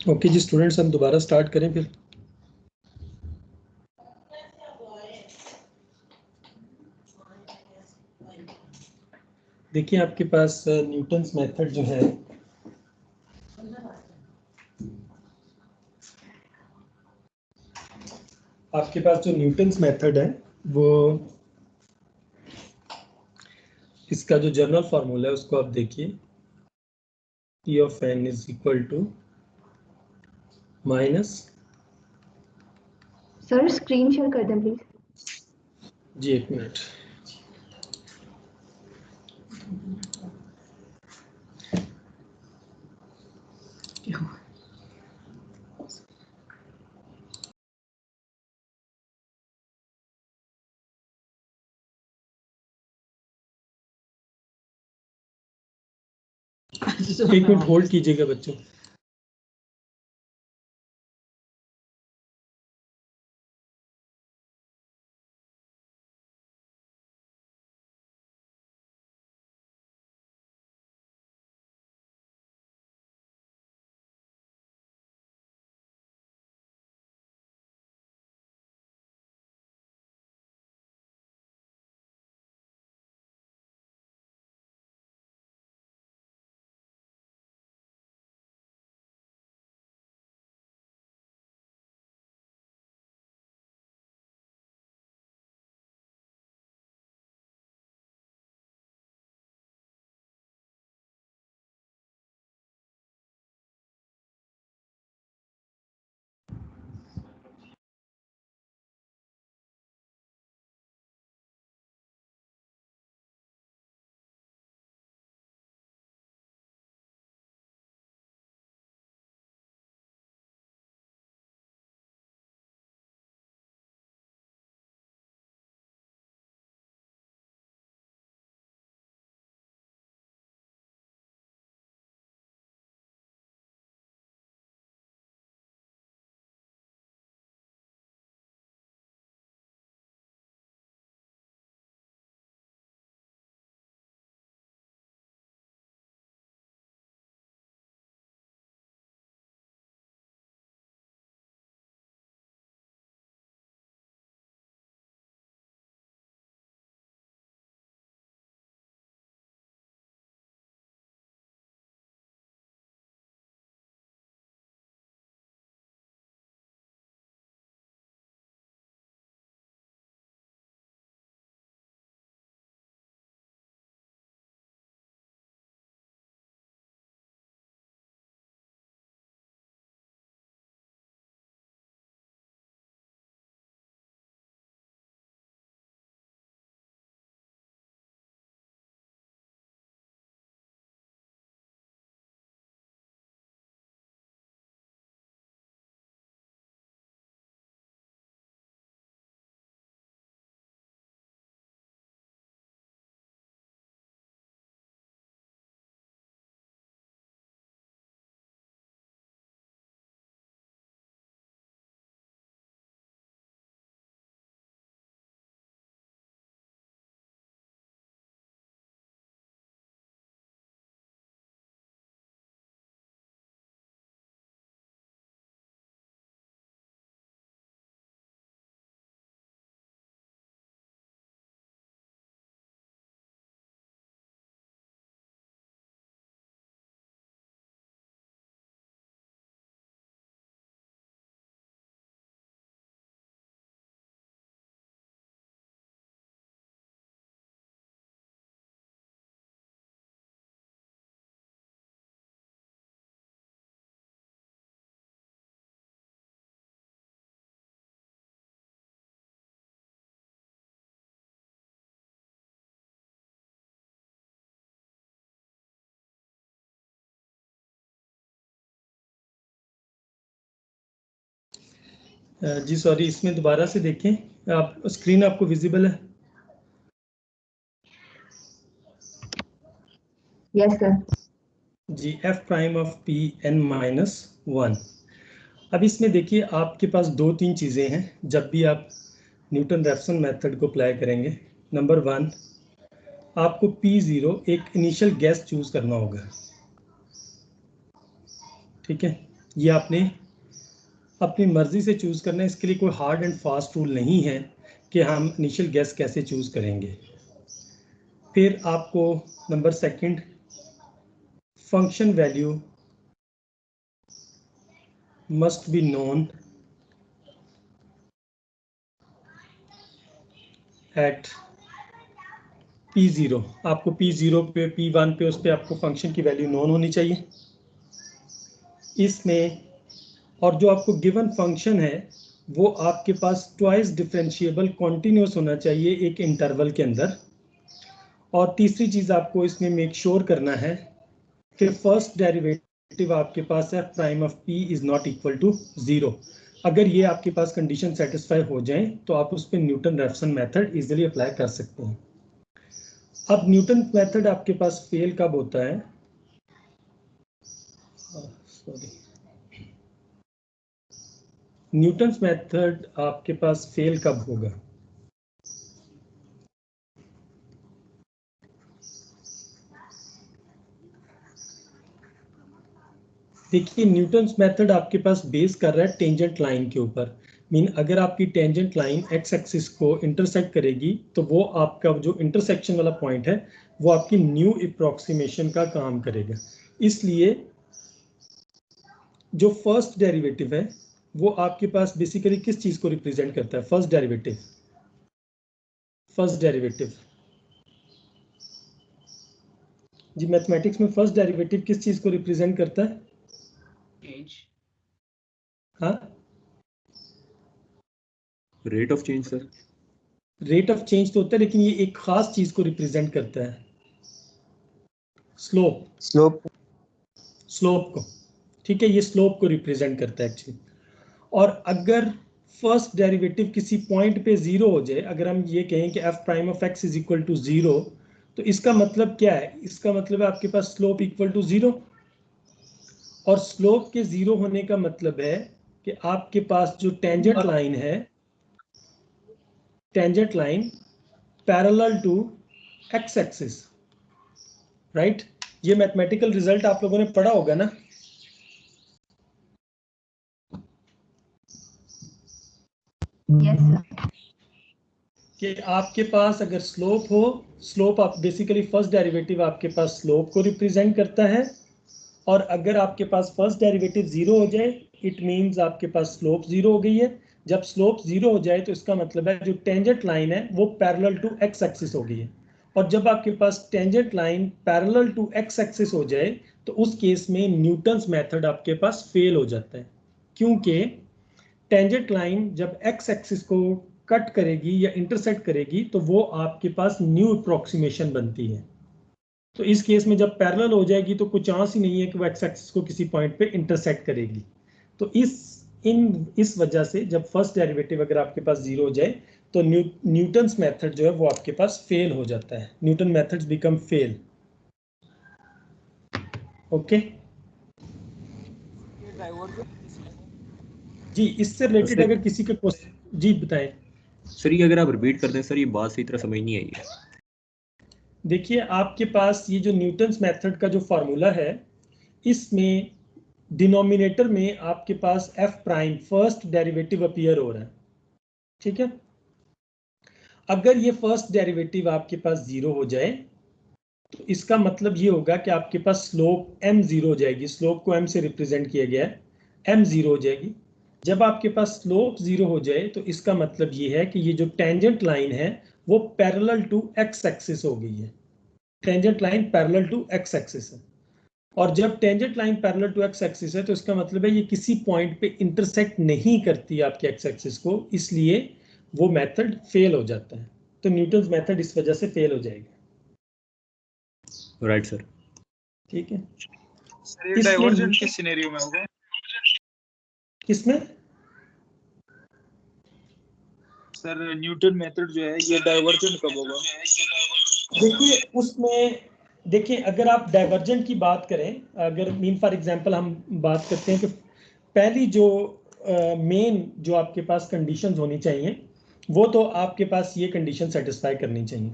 ओके जी स्टूडेंट्स, हम दोबारा स्टार्ट करें फिर। देखिए आपके पास न्यूटन्स मेथड जो है, आपके पास जो न्यूटन्स मेथड है वो, इसका जो जनरल फार्मूला है उसको आप देखिए, P of n is equal to minus, sir screen share कर दें प्लीज। जी एक मिनट, एक मिनट होल्ड कीजिएगा बच्चों। जी सॉरी, इसमें दोबारा से देखें, आप स्क्रीन आपको विजिबल है? Yes sir. जी f prime of P N minus 1। अब इसमें देखिए आपके पास दो तीन चीज़ें हैं जब भी आप न्यूटन रैप्सन मेथड को अप्लाई करेंगे। नंबर 1, आपको P0 एक इनिशियल गैस चूज करना होगा, ठीक है। ये आपने अपनी मर्जी से चूज करना है, इसके लिए कोई हार्ड एंड फास्ट रूल नहीं है कि हम इनिशियल गैस कैसे चूज करेंगे। फिर आपको number second, function value must be known at P0। आपको P0 पे, P1 पे, उस पे आपको फंक्शन की वैल्यू नोन होनी चाहिए इसमें। और जो आपको गिवन फंक्शन है वो आपके पास ट्वाइस डिफरेंशिएबल कॉन्टिन्यूस होना चाहिए एक इंटरवल के अंदर। और तीसरी चीज आपको इसमें मेक श्योर करना है कि फर्स्ट डेरिवेटिव आपके पास है prime of P is not equal to 0। अगर ये आपके पास कंडीशन सेटिस्फाई हो जाए तो आप उस पर न्यूटन रेफसन मेथड इजीली अप्लाई कर सकते हैं। अब न्यूटन मेथड आपके पास फेल कब होता है? सॉरी, न्यूटन मेथड आपके पास फेल कब होगा? देखिए, न्यूटन मेथड आपके पास बेस कर रहा है टेंजेंट लाइन के ऊपर। मीन अगर आपकी टेंजेंट लाइन एक्स एक्सिस को इंटरसेक्ट करेगी तो वो आपका जो इंटरसेक्शन वाला पॉइंट है वो आपकी न्यू अप्रोक्सीमेशन का काम करेगा। इसलिए जो फर्स्ट डेरिवेटिव है वो आपके पास बेसिकली किस चीज को रिप्रेजेंट करता है? फर्स्ट डेरिवेटिव जी, मैथमेटिक्स में फर्स्ट डेरिवेटिव किस चीज को रिप्रेजेंट करता है? चेंज। हाँ, rate of change sir. Rate of change तो होता है, लेकिन ये एक खास चीज को रिप्रेजेंट करता है, स्लोप को। ठीक है, ये स्लोप को रिप्रेजेंट करता है एक्चुअली। और अगर फर्स्ट डेरिवेटिव किसी पॉइंट पे 0 हो जाए, अगर हम ये कहें कि f prime of x is equal to 0, तो इसका मतलब क्या है? इसका मतलब है आपके पास स्लोप इक्वल टू 0। और स्लोप के 0 होने का मतलब है कि आपके पास जो टेंजेंट लाइन है, tangent line parallel to x axis, right? ये मैथमेटिकल रिजल्ट आप लोगों ने पढ़ा होगा ना? Yes, sir. कि आपके पास अगर स्लोप हो, स्लोप आप बेसिकली फर्स्ट डेरिवेटिव आपके पास स्लोप को रिप्रेजेंट करता है। और अगर आपके पास फर्स्ट डेरिवेटिव 0 हो जाए, इट मींस आपके पास स्लोप 0 हो गई है। जब स्लोप 0 हो जाए तो इसका मतलब है जो टेंजेंट लाइन है वो पैरेलल टू एक्स एक्सिस हो गई है। और जब आपके पास tangent line parallel to x axis हो जाए तो उस केस में न्यूटन्स मेथड आपके पास फेल हो जाता है, क्योंकि टेंजेंट लाइन जब एक्स एक्सिस को कट करेगी या इंटरसेक्ट करेगी तो वो आपके पास न्यू अप्रोक्सीमेशन बनती है। तो इस केस में जब पैरेलल हो जाएगी तो कुछ चांस ही नहीं है कि वो एक्स एक्सिस को किसी पॉइंट पे इंटरसेक्ट करेगी। तो इस वजह से जब फर्स्ट डेरिवेटिव अगर आपके पास 0 हो जाए तो न्यूटन्स मेथड जो है वो आपके पास फेल हो जाता है। Newton methods become fail. Okay जी, इससे रिलेटेड अगर किसी का क्वेश्चन जी बताएं। सर ये अगर आप रिपीट कर दें सर, ये बात सही तरह समझ नहीं आई है। देखिए, आपके पास ये जो न्यूटन्स मेथड का जो फार्मूला है, इसमें डिनोमिनेटर में आपके पास f prime first derivative appear हो रहा है। ठीक है, अगर ये फर्स्ट डेरिवेटिव आपके पास 0 हो जाए तो इसका मतलब ये होगा कि आपके पास स्लोप m 0 हो जाएगी। स्लोप को m से रिप्रेजेंट किया गया है, m 0 हो जाएगी। जब आपके पास स्लोप 0 हो जाए तो इसका मतलब ये है कि ये जो टेंजेंट लाइन है वो पैरेलल टू एक्स एक्सिस हो गई है। Tangent line parallel to x axis है। और जब tangent line parallel to x axis है तो इसका मतलब है ये किसी पॉइंट पे इंटरसेक्ट नहीं करती आपके एक्स एक्सिस को, इसलिए वो मेथड फेल हो जाता है। तो न्यूटन्स मेथड इस वजह से फेल हो जाएगा। Right sir. ठीक है, सर ये डाइवर्जेंट किस सिनेरियो में होगा? किसमें? सर न्यूटन मेथड जो है ये डाइवर्जेंट कब होगा? देखिए, उसमें देखिए अगर आप डाइवर्जेंट की बात करें, अगर मीन फॉर एग्जांपल हम बात करते हैं कि पहली जो मेन जो आपके पास कंडीशंस होनी चाहिए वो तो आपके पास ये कंडीशन सेटिस्फाई करनी चाहिए।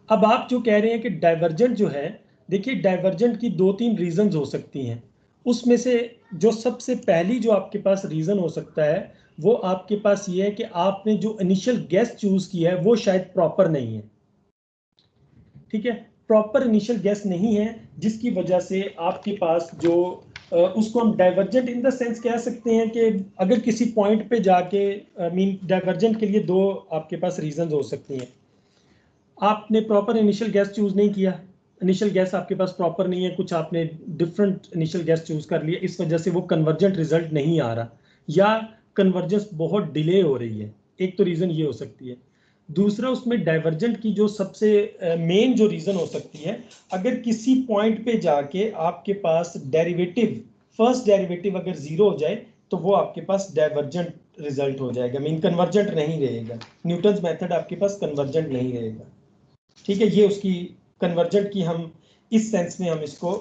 अब आप जो कह रहे हैं कि डाइवर्जेंट जो है, देखिए डाइवर्जेंट की 2-3 रीजंस हो सकती हैं। उसमें से जो सबसे पहली जो आपके पास रीज़न हो सकता है वो आपके पास ये है कि आपने जो इनिशियल गैस चूज किया है वो शायद प्रॉपर नहीं है। ठीक है, प्रॉपर इनिशियल गैस नहीं है, जिसकी वजह से आपके पास जो उसको हम डाइवर्जेंट इन द सेंस कह सकते हैं कि अगर किसी पॉइंट पे जाके मीन डाइवर्जेंट के लिए दो आपके पास रीजंस हो सकती हैं। आपने प्रॉपर इनिशियल गैस चूज नहीं किया, इनिशियल गैस आपके पास प्रॉपर नहीं है, कुछ आपने डिफरेंट इनिशियल गैस चूज कर लिया, इस वजह से वो कन्वर्जेंट रिजल्ट नहीं आ रहा या कन्वर्जेंस बहुत डिले हो रही है। एक तो रीजन ये हो सकती है। दूसरा, उसमें डाइवर्जेंट की जो सबसे मेन जो रीजन हो सकती है, अगर किसी पॉइंट पे जाके आपके पास डेरिवेटिव फर्स्ट डेरिवेटिव अगर जीरो हो जाए तो वो आपके पास डाइवर्जेंट रिजल्ट हो जाएगा, मीन कन्वर्जेंट नहीं रहेगा। न्यूटन्स मेथड आपके पास कन्वर्जेंट नहीं रहेगा। ठीक है, ये उसकी कन्वर्जेंट की हम इस सेंस में हम इसको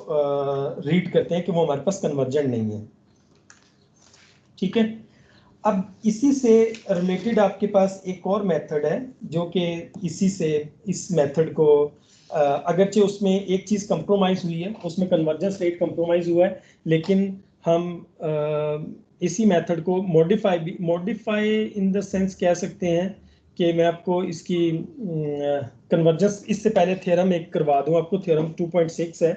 रीड करते हैं कि वो हमारे पास कन्वर्जेंट नहीं है। ठीक है, अब इसी से रिलेटेड आपके पास एक और मेथड है जो कि इसी से इस मेथड को अगरचे उसमें एक चीज़ कंप्रोमाइज हुई है, उसमें कन्वर्जेंस रेट कंप्रोमाइज हुआ है, लेकिन हम इसी मेथड को मॉडिफाई इन द सेंस कह सकते हैं कि मैं आपको इसकी कन्वर्जेंस इससे पहले थ्योरम एक करवा दूं आपको। थ्योरम 2.6 है,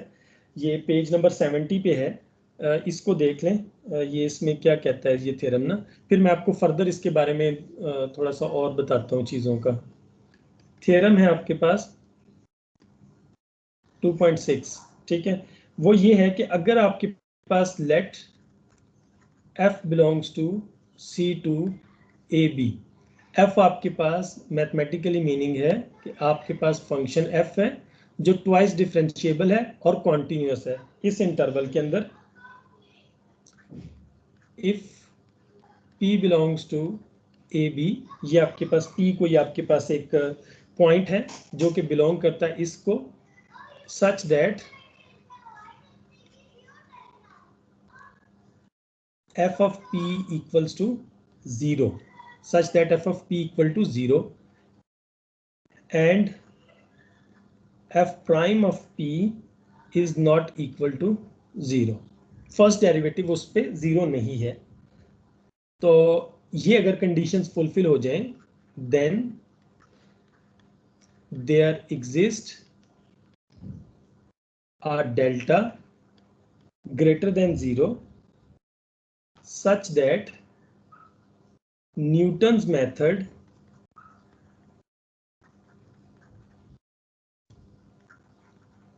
ये पेज नंबर 70 पे है, इसको देख लें। ये इसमें क्या कहता है ये थ्योरम ना, फिर मैं आपको फर्दर इसके बारे में थोड़ा सा और बताता हूँ चीज़ों का। थ्योरम है आपके पास 2.6, ठीक है, वो ये है कि अगर आपके पास let f belongs to C2AB, f आपके पास मैथमेटिकली मीनिंग है कि आपके पास फंक्शन f है जो ट्वाइस डिफरेंशिएबल है और कॉन्टिन्यूस है इस इंटरवल के अंदर। If p belongs to AB, ये आपके पास p को, ये आपके पास एक पॉइंट है जो कि बिलोंग करता है इसको, सच that f of p equals to 0, such that f of p equal to 0 and f prime of p is not equal to 0। First derivative उस पे 0 नहीं है। तो ये अगर कंडीशंस फुलफिल हो जाएं, then there exist a delta greater than 0 such that Newton's method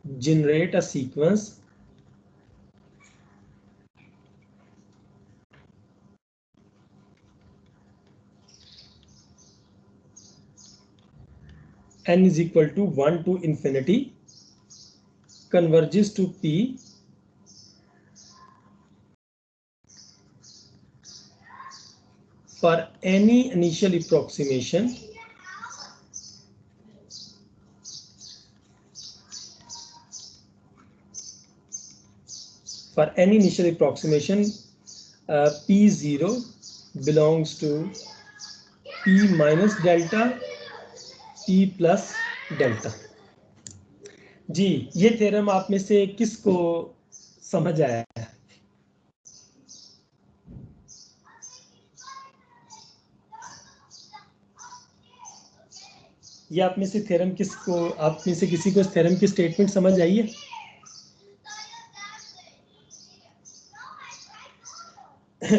generate a sequence n is equal to 1 to infinity converges to p for any initial approximation p0 belongs to p minus delta p plus delta। जी, ये theorem आप में से किसको समझ आया है? ये आप में से थ्योरम किसको, आप में से किसी को इस थ्योरम की स्टेटमेंट समझ आई है?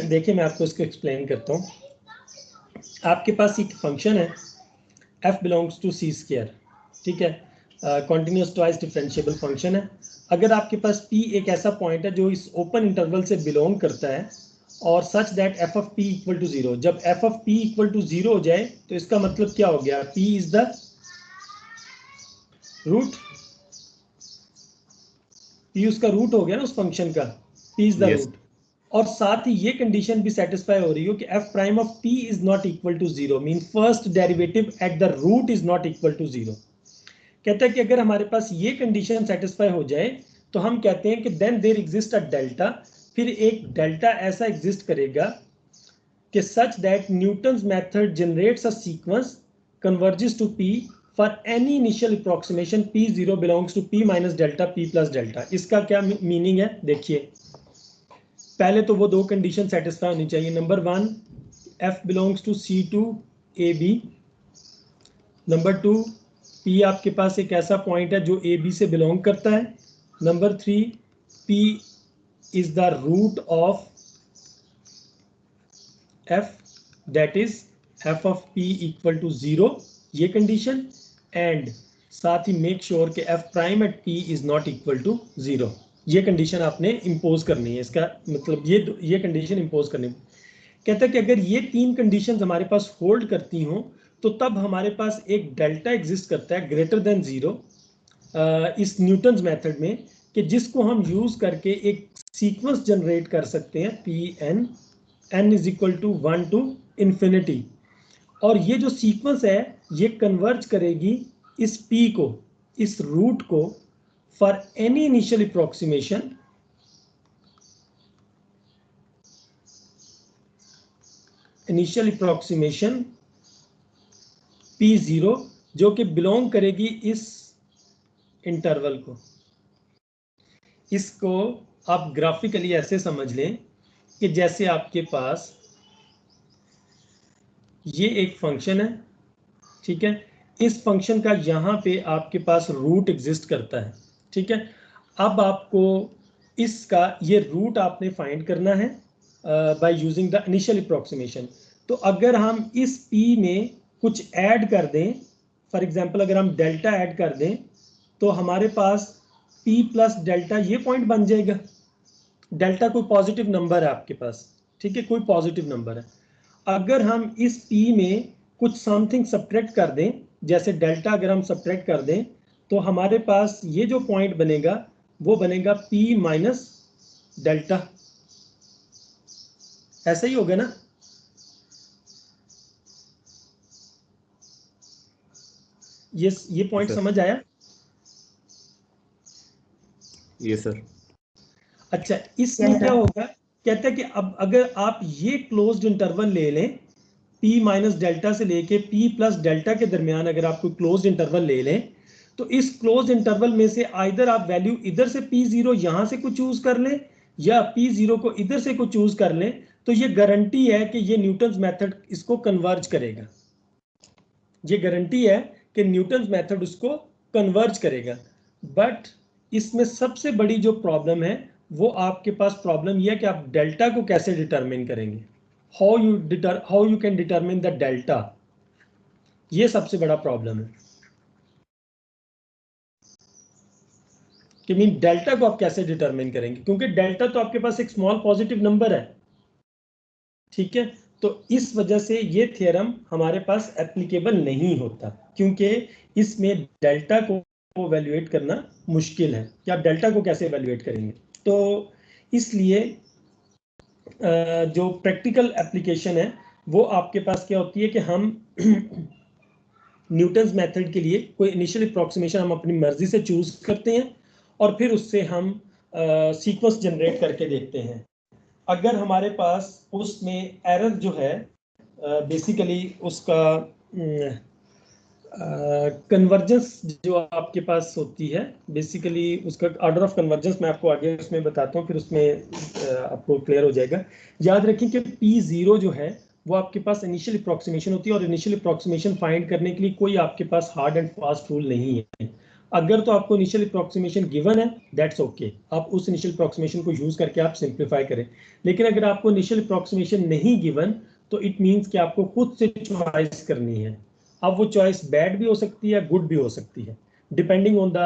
देखिए, मैं आपको इसको एक्सप्लेन करता हूँ। आपके पास एक फंक्शन है f belongs to c square, ठीक है, कॉन्टिन्यूस ट्वाइस डिफरेंशिएबल फंक्शन है। अगर आपके पास p एक ऐसा पॉइंट है जो इस ओपन इंटरवल से बिलोंग करता है और such that f of p equal to 0, जब f of p equal to 0 हो जाए तो इसका मतलब क्या हो गया, p is the root, p उसका रूट हो गया ना उस फंक्शन का, p इज द रूट। और साथ ही ये कंडीशन भी सेटिस्फाई हो रही हो कि f prime of p is not equal to 0, mean first derivative at the root is not equal to 0। कहता है कि अगर हमारे पास ये कंडीशन सेटिस्फाई हो जाए तो हम कहते हैं कि then there exist a delta, फिर एक डेल्टा ऐसा एग्जिस्ट करेगा कि such that Newton's method generates a sequence converges to p for any initial approximation p0 belongs to p minus delta p plus delta. इसका क्या मीनिंग है देखिए, पहले तो वो दो कंडीशन सेटिस्फाई होनी चाहिए। Number 1, f belongs to C2 AB। Number 2, P आपके पास एक ऐसा पॉइंट है जो AB से बिलोंग करता है। Number 3, P is the root of f, that is f of P equal to 0, ये कंडीशन। एंड साथ ही मेक श्योर कि f prime at P is not equal to 0, ये कंडीशन आपने इंपोज करनी है। इसका मतलब ये कंडीशन इंपोज करनी है। कहता है कि अगर ये तीन कंडीशंस हमारे पास होल्ड करती हों तो तब हमारे पास एक डेल्टा एग्जिस्ट करता है ग्रेटर देन 0 इस न्यूटन्स मेथड में, कि जिसको हम यूज करके एक सीक्वेंस जनरेट कर सकते हैं Pn, n is equal to 1 to infinity. और ये जो सीक्वेंस है ये कन्वर्ज करेगी इस P को, इस रूट को, for any initial approximation P0 जो कि बिलोंग करेगी इस इंटरवल को। इसको आप ग्राफिकली ऐसे समझ लें कि जैसे आपके पास ये एक फंक्शन है, ठीक है, इस फंक्शन का यहाँ पे आपके पास रूट एग्जिस्ट करता है, ठीक है। अब आपको इसका ये रूट आपने फाइंड करना है by using the initial approximation. तो अगर हम इस P में कुछ ऐड कर दें, फॉर एग्जांपल अगर हम डेल्टा ऐड कर दें तो हमारे पास P प्लस डेल्टा ये पॉइंट बन जाएगा। डेल्टा कोई पॉजिटिव नंबर है आपके पास, ठीक है, कोई पॉजिटिव नंबर है। अगर हम इस P में कुछ समथिंग सब्ट्रैक्ट कर दें, जैसे डेल्टा अगर हम सब्ट्रैक्ट कर दें तो हमारे पास ये जो पॉइंट बनेगा वो बनेगा P माइनस डेल्टा। ऐसा ही होगा ना? ये पॉइंट समझ आया? ये सर। अच्छा, इसमें क्या होगा, कहता है कि अब अगर आप ये क्लोज्ड इंटरवल ले लें, P माइनस डेल्टा से लेके P प्लस डेल्टा के दरमियान अगर आप कोई क्लोज्ड इंटरवल ले लें तो इस क्लोज्ड इंटरवल में से आइदर आप वैल्यू इधर से P0 यहां से कुछ चूज कर लें या P0 को इधर से कुछ चूज कर लें, तो ये गारंटी है कि ये न्यूटन्स मेथड इसको कन्वर्ज करेगा। ये गारंटी है कि न्यूटन्स मेथड उसको कन्वर्ज करेगा। बट इसमें सबसे बड़ी जो प्रॉब्लम है वो आपके पास प्रॉब्लम यह है कि आप डेल्टा को कैसे डिटरमिन करेंगे, how you can determine the delta, ये सबसे बड़ा प्रॉब्लम है कि मीन डेल्टा को आप कैसे डिटरमिन करेंगे, क्योंकि डेल्टा तो आपके पास एक स्मॉल पॉजिटिव नंबर है, ठीक है। तो इस वजह से ये थ्योरम हमारे पास एप्लीकेबल नहीं होता, क्योंकि इसमें डेल्टा को एवेल्युएट करना मुश्किल है कि आप डेल्टा को कैसे एवेल्युएट करेंगे। तो इसलिए जो प्रैक्टिकल एप्लीकेशन है वो आपके पास क्या होती है कि हम न्यूटन्स मेथड के लिए कोई इनिशियल अप्रोक्सीमेशन हम अपनी मर्जी से चूज करते हैं और फिर उससे हम सीक्वेंस जनरेट करके देखते हैं। अगर हमारे पास उसमें एरर जो है बेसिकली उसका कन्वर्जेंस जो आपके पास होती है, बेसिकली उसका ऑर्डर ऑफ कन्वर्जेंस मैं आपको आगे उसमें बताता हूँ, फिर उसमें आपको क्लियर हो जाएगा। याद रखें कि P0 जो है वो आपके पास इनिशियल अप्रोक्सीमेशन होती है और इनिशियल अप्रोक्सीमेशन फाइंड करने के लिए कोई आपके पास हार्ड एंड फास्ट रूल नहीं है। अगर तो आपको इनिशियल अप्रोक्सीमेशन गिवन है दैट्स ओके, आप उस इनिशियल अप्रोक्सीमेशन को यूज करके आप सिंप्लीफाई करें। लेकिन अगर आपको इनिशियल अप्रोक्सीमेशन नहीं गिवन तो इट मींस कि आपको खुद से चॉइस करनी है। अब वो चॉइस बैड भी हो सकती है, गुड भी हो सकती है, depending on the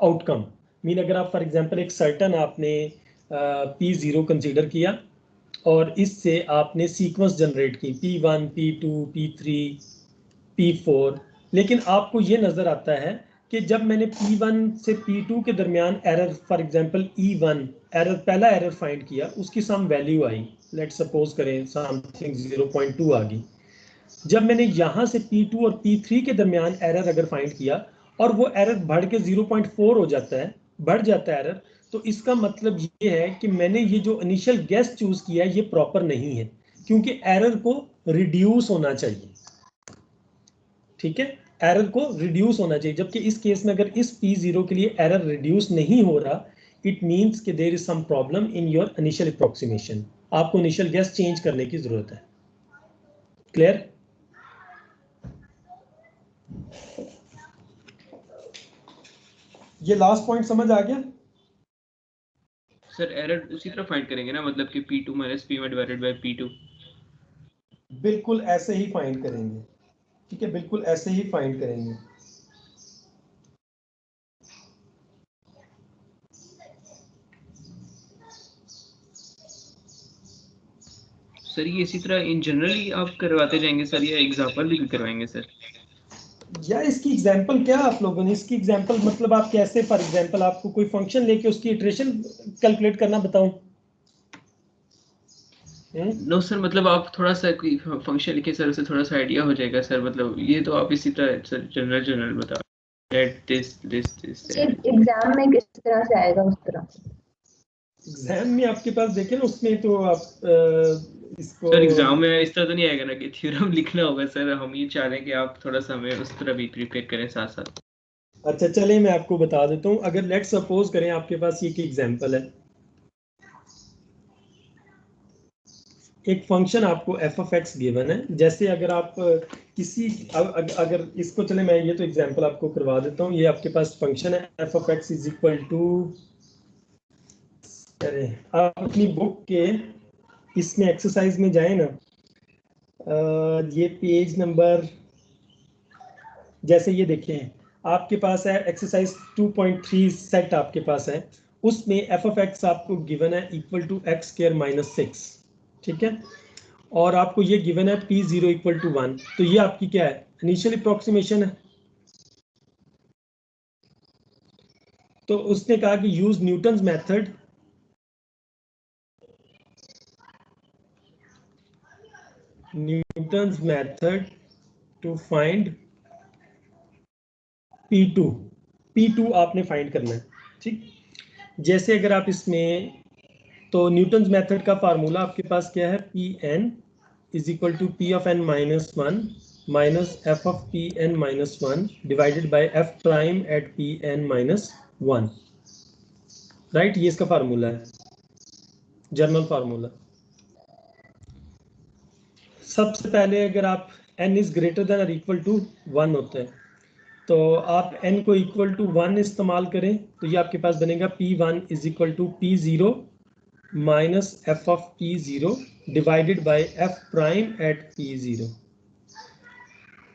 outcome. Mean अगर आप फॉर एग्जांपल एक सर्टन आपने P0 कंसीडर किया और इससे आपने सीक्वेंस जनरेट की P1, P2, P3, P4, लेकिन आपको ये नजर आता है कि जब मैंने P1 से P2 के दरमियान error for example E1 error, पहला एरर फाइंड किया, उसकी सम वैल्यू आई, लेट सपोज करें समथिंग 0.2 आ गई। जब मैंने यहाँ से P2 और P3 के दरमियान एरर अगर फाइंड किया और वो एरर बढ़ के 0.4 हो जाता है, बढ़ जाता है एरर, तो इसका मतलब ये है कि मैंने ये जो इनिशियल गेस चूज किया है ये प्रॉपर नहीं है, क्योंकि एरर को रिड्यूस होना चाहिए, ठीक है, एरर को रिड्यूस होना चाहिए। जबकि इस केस में अगर इस P0 के लिए एरर रिड्यूस नहीं हो रहा, इट मीन्स कि there is some problem in your initial approximation, आपको इनिशियल गेस चेंज करने की जरूरत है। क्लियर? ये लास्ट पॉइंट समझ आ गया? सर एरर उसी तरह फाइंड करेंगे ना, मतलब कि P2 minus P1 divided bye P2। बिल्कुल ऐसे ही फाइंड करेंगे, ठीक है, बिल्कुल ऐसे ही फाइंड करेंगे। सर ये इसी तरह इन जनरली आप करवाते जाएंगे सर, या एग्जांपल भी करवाएंगे सर? या इसकी एग्जांपल क्या आप लोगों ने, इसकी एग्जांपल मतलब आप कैसे, फॉर एग्जांपल आपको कोई फंक्शन लेके उसकी इटरेशन कैलकुलेट करना बताऊं? नो सर, मतलब आप थोड़ा सा कोई फंक्शन लिखे सर, उससे थोड़ा सा आइडिया हो जाएगा सर। मतलब ये तो आप इसी तरह सर जनरल बता, लेट दिस एग्जाम में किस तरह से आएगा उस तरह। एग्जाम में आपके पास देखें ना, उसमें तो आप इसको सर एग्जाम में इस तरह तो नहीं आएगा ना कि थ्योरम लिखना होगा सर। हम ये चाह रहे हैं कि आप थोड़ा सा हमें उस तरह भी प्रिपेयर करें साथ साथ। अच्छा चलिए मैं आपको बता देता हूँ। अगर लेट सपोज करें आपके पास ये एक एग्जांपल है, एक फंक्शन आपको एफ ऑफ एक्स गिवन है। जैसे अगर आप किसी अगर इसको, चले मैं ये तो एग्जांपल आपको करवा देता हूँ। ये आपके पास फंक्शन है f of x is equal to, अरे आप अपनी बुक के इसमें एक्सरसाइज में जाए ना, ये पेज नंबर, जैसे ये देखें आपके पास है एक्सरसाइज 2.3 सेट आपके पास है, उसमें एफ ऑफ एक्स आपको गिवन है equal to x square minus 6, ठीक है, और आपको ये गिवन है P0 इक्वल टू 1। तो ये आपकी क्या है, इनिशियल अप्रोक्सीमेशन है। तो उसने कहा कि use Newton's method, Newton's method to find P2 आपने फाइंड करना है, ठीक। जैसे अगर आप इसमें, तो न्यूटन्स मेथड का फार्मूला आपके पास क्या है, Pn is equal to P of n minus 1 minus F of Pn minus 1 divided by F prime at Pn minus 1, right. ये इसका फार्मूला है, जर्नल फार्मूला। सबसे पहले अगर आप n इज ग्रेटर देन और इक्वल टू 1 होता है, तो आप n को इक्वल टू 1 इस्तेमाल करें, तो ये आपके पास बनेगा P1 is equal to P0 minus F of P0 divided by F prime at P0।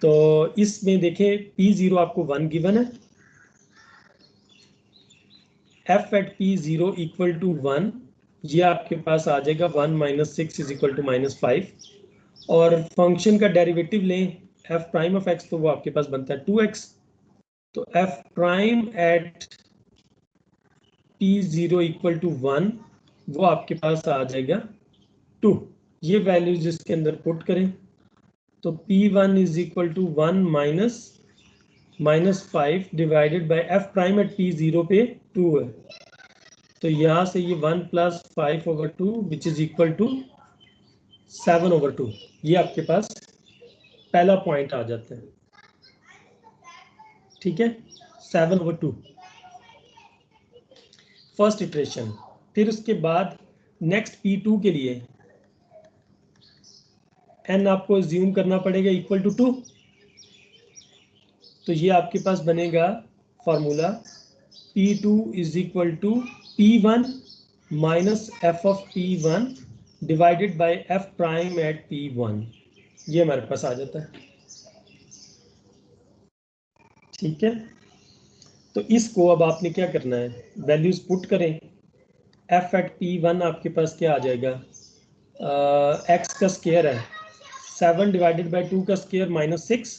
तो इसमें देखें P0 आपको 1 गिवन है, F eight P0 equal to 1, ये आपके पास आ जाएगा 1 minus 6 is equal to minus 5, और फंक्शन का डेरिवेटिव लें F प्राइम ऑफ x, तो वो आपके पास बनता है 2x। तो F prime at P0 equal to 1, वो आपके पास आ जाएगा 2। ये वैल्यूज इसके अंदर पुट करें, तो P1 is equal to 1 minus 5 divided by F prime at P0 पे 2 है, तो यहाँ से ये 1 plus 5 over 2 which is equal to 7 over 2। ये आपके पास पहला पॉइंट आ जाता है, ठीक है, 7 ओवर 2 फर्स्ट इटरेशन। फिर उसके बाद नेक्स्ट P2 के लिए n आपको ज्यूम करना पड़ेगा इक्वल टू 2, तो ये आपके पास बनेगा formula P2 is equal to P1 minus F of P1 divided by F prime at P1। ये हमारे पास आ जाता है, ठीक है। तो इसको अब आपने क्या करना है, वैल्यूज पुट करें। F एट P1 आपके पास क्या आ जाएगा, x का स्क्वायर है 7 डिवाइडेड बाय 2 का स्क्वायर माइनस 6,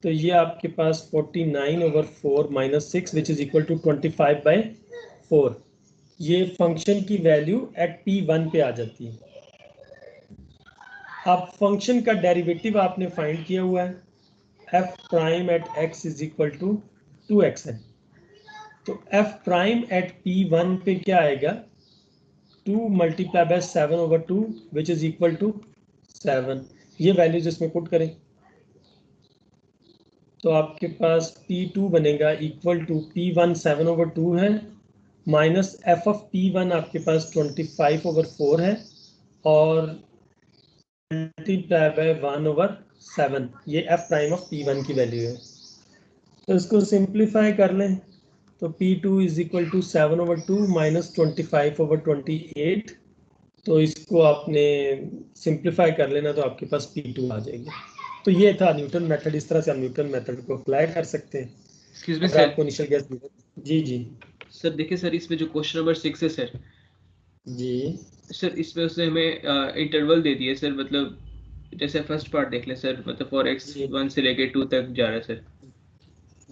तो ये आपके पास 49 over 4 minus 6 which is equal to 25 by 4। ये फंक्शन की वैल्यू एट P1 पे आ जाती है। अब फंक्शन का डेरिवेटिव आपने फाइंड किया हुआ है, f prime at x is equal to 2x है, तो f प्राइम एट P1 पे क्या आएगा, 2 multiply by 7 over 2 which is equal to 7। ये वैल्यूज इसमें पुट करें, तो आपके पास P2 बनेगा इक्वल टू P1 7 ओवर 2 है माइनस एफ ऑफ P1 आपके पास 25/4 है और मल्टीप्लाई बाय 1/7, ये एफ प्राइम ऑफ P1 की वैल्यू है। तो इसको सिंप्लीफाई कर लें तो P2 is equal to 7/2 minus 25/28। तो इसको आपने सिंप्लीफाई कर लेना तो आपके पास P2 आ जाएगी। तो ये था न्यूटन मेथड, इस तरह से हम न्यूटन मेथड को अप्लाई कर सकते हैं। एक्सक्यूज मी अगर सर, आपको इनिशियल गैस जी जी सर देखिए सर, इसमें जो क्वेश्चन नंबर 6 है सर, जी सर इसमें उसने हमें इंटरवल दे दिया सर, मतलब जैसे फर्स्ट पार्ट देख लें सर, मतलब फॉर x जी 1 से लेके 2 तक जा रहा है सर।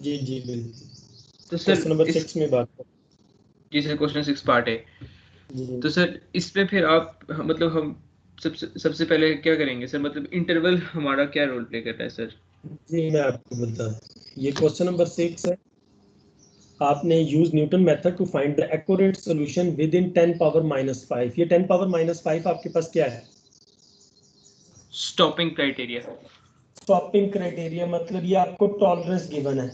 जी जी बिल्कुल। तो क्वेश्चन सर नंबर इस 6 में बात जी सर क्वेश्चन 6 पार्ट है। जी तो सर इसमें फिर आप मतलब हम सबसे पहले क्या करेंगे सर, मतलब इंटरवल हमारा क्या रोल प्ले कर रहा है सर? जी मैं आपको बता, ये क्वेश्चन नंबर 6 है। आपने use Newton method to find the accurate solution within 10⁻⁵। ये 10⁻⁵ आपके पास क्या है? Stopping criteria. स्टॉपिंग क्राइटेरिया मतलब ये आपको टॉलरेंस गिवन है,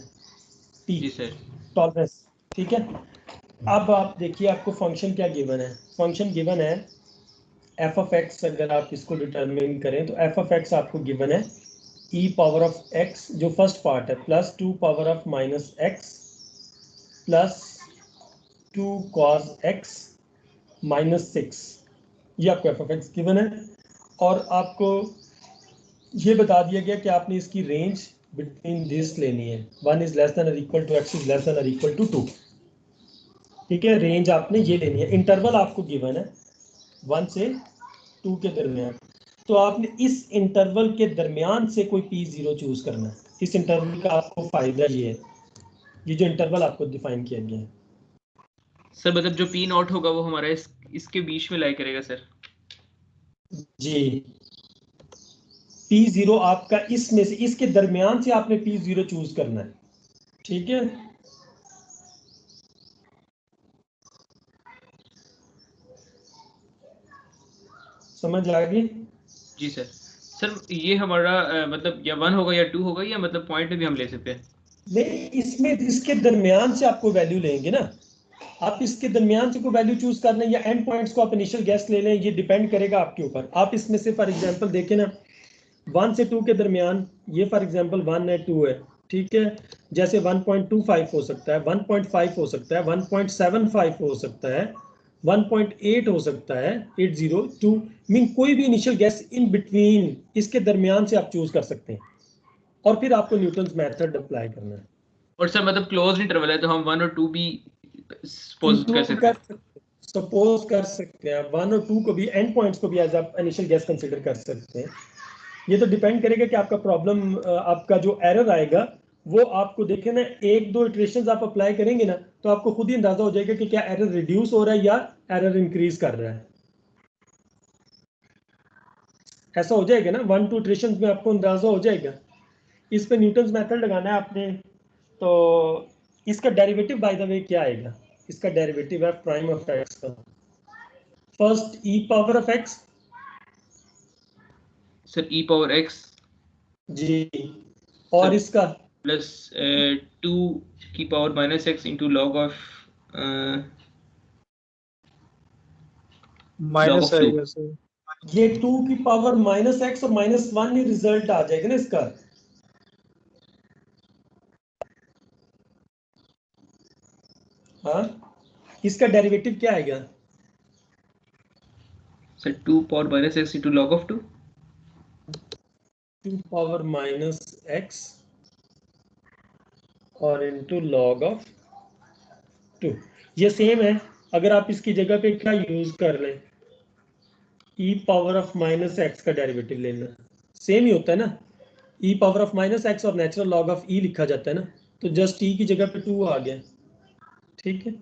टी जी सर। टॉलरेंस, ठीक है। अब आप देखिए आपको फंक्शन क्या गिवन है। फंक्शन गिवन है एफ ऑफ एक्स। अगर आप इसको डिटरमिन करें तो एफ ऑफ एक्स आपको गिवन है ई पावर ऑफ एक्स, जो फर्स्ट पार्ट है, plus 2 power of minus x plus 2 cos x minus 6। ये आपको एफ ऑफ एक्स गिवन है और आपको ये बता दिया गया कि आपने इसकी रेंज बिटवीन दिस लेनी है, 1 इज लेस देन और equal to x is less than और इक्वल टू 2। ठीक है, रेंज आपने ये लेनी है। इंटरवल आपको गिवन है 1 से 2 के दरमियान, तो आपने इस इंटरवल के दरमियान से कोई P0 चूज करना है। इस इंटरवल का आपको फायदा ये है, ये जो इंटरवल आपको डिफाइन किया गया है सर मतलब जो पी नॉट होगा वो हमारा इसके बीच में लाई करेगा सर। जी। P0 आपका इसमें से, इसके दरमियान से आपने P0 चूज करना है, ठीक है। समझ आ गई? जी सर। सर ये हमारा मतलब या 1 होगा या 2 होगा, या मतलब पॉइंट में भी हम ले सकते हैं? नहीं, इसमें इसके दरमियान से आपको वैल्यू लेंगे ना, आप इसके दरमियान से कोई वैल्यू चूज कर लें या एंड पॉइंट्स को आप इनिशियल गैस ले लें, ये डिपेंड करेगा आपके ऊपर। आप इसमें से फॉर एग्जांपल देखें ना, 1 से 2 के दरमियान ये फॉर एग्जांपल 1 है 2 है, ठीक है। जैसे 1.25 हो सकता है, 1.5 हो सकता है, 1.75 हो सकता है, 1.8 हो सकता है, 802 मीन कोई भी इनिशियल गैस इन बिटवीन इसके दरमियान से आप चूज कर सकते हैं और फिर आपको न्यूटन्स मेथड अप्लाई करना है। और सर मतलब क्लोज इंटरवल है तो हम 1 और 2 भी सपोज कर सकते हैं। सपोज कर सकते हैं 1 और 2 को भी, एंड पॉइंट्स को भी एज आप इनिशियल गैस कंसीडर कर सकते हैं। ये तो डिपेंड करेगा कि आपका प्रॉब्लम, आपका जो एरर आएगा वो आपको देखे ना, 1-2 इटरेशंस आप अप्लाई करेंगे ना तो आपको खुद ही अंदाजा हो जाएगा कि क्या एरर रिड्यूस हो रहा है या एरर इंक्रीज कर रहा है। ऐसा हो जाएगा ना, 1-2 इटरेशंस में आपको अंदाजा हो जाएगा। इस पे न्यूटन्स मेथड लगाना है आपने, तो इसका डेरिवेटिव बाय द वे क्या आएगा? इसका डेरिवेटिव है प्राइम ऑफ एक्स का, first E power of X. Sir E power X जी, और सर इसका प्लस 2 की power minus X into log of minus 2। आएगा सर। ये 2 की पावर माइनस एक्स और -1 ही रिजल्ट आ जाएगा ना इसका। हाँ, इसका डेरिवेटिव क्या आएगा? Sir 2 power minus X into log of 2। 2 power minus x और इनटू लॉग ऑफ 2। ये सेम है, अगर आप इसकी जगह पे क्या यूज कर लें, ई पावर ऑफ माइनस एक्स का डेरिवेटिव लेना, सेम ही होता है ना। ई पावर ऑफ माइनस एक्स और नेचुरल लॉग ऑफ ई लिखा जाता है ना, तो जस्ट ई की जगह पे 2 आ गया, ठीक है।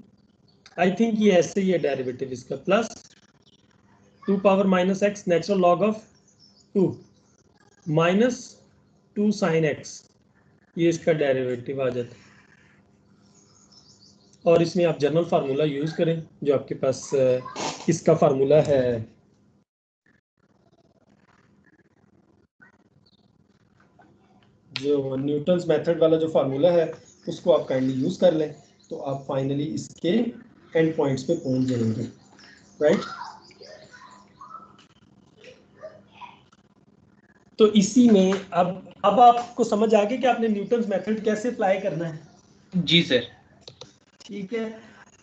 आई थिंक ये ऐसे ही है डेरिवेटिव इसका, plus 2 power minus x natural log of 2 minus 2 sine x, ये इसका डेरिवेटिव आ जाता है। और इसमें आप जनरल फार्मूला यूज करें जो आपके पास इसका फार्मूला है, जो न्यूटन्स मेथड वाला जो फार्मूला है उसको आप काइंडली यूज कर लें, तो आप फाइनली इसके एंड पॉइंट्स पे पहुंच जाएंगे, राइट। तो इसी में अब आपको समझ आ गई कि आपने न्यूटन्स मेथड कैसे अप्लाई करना है। जी सर। ठीक है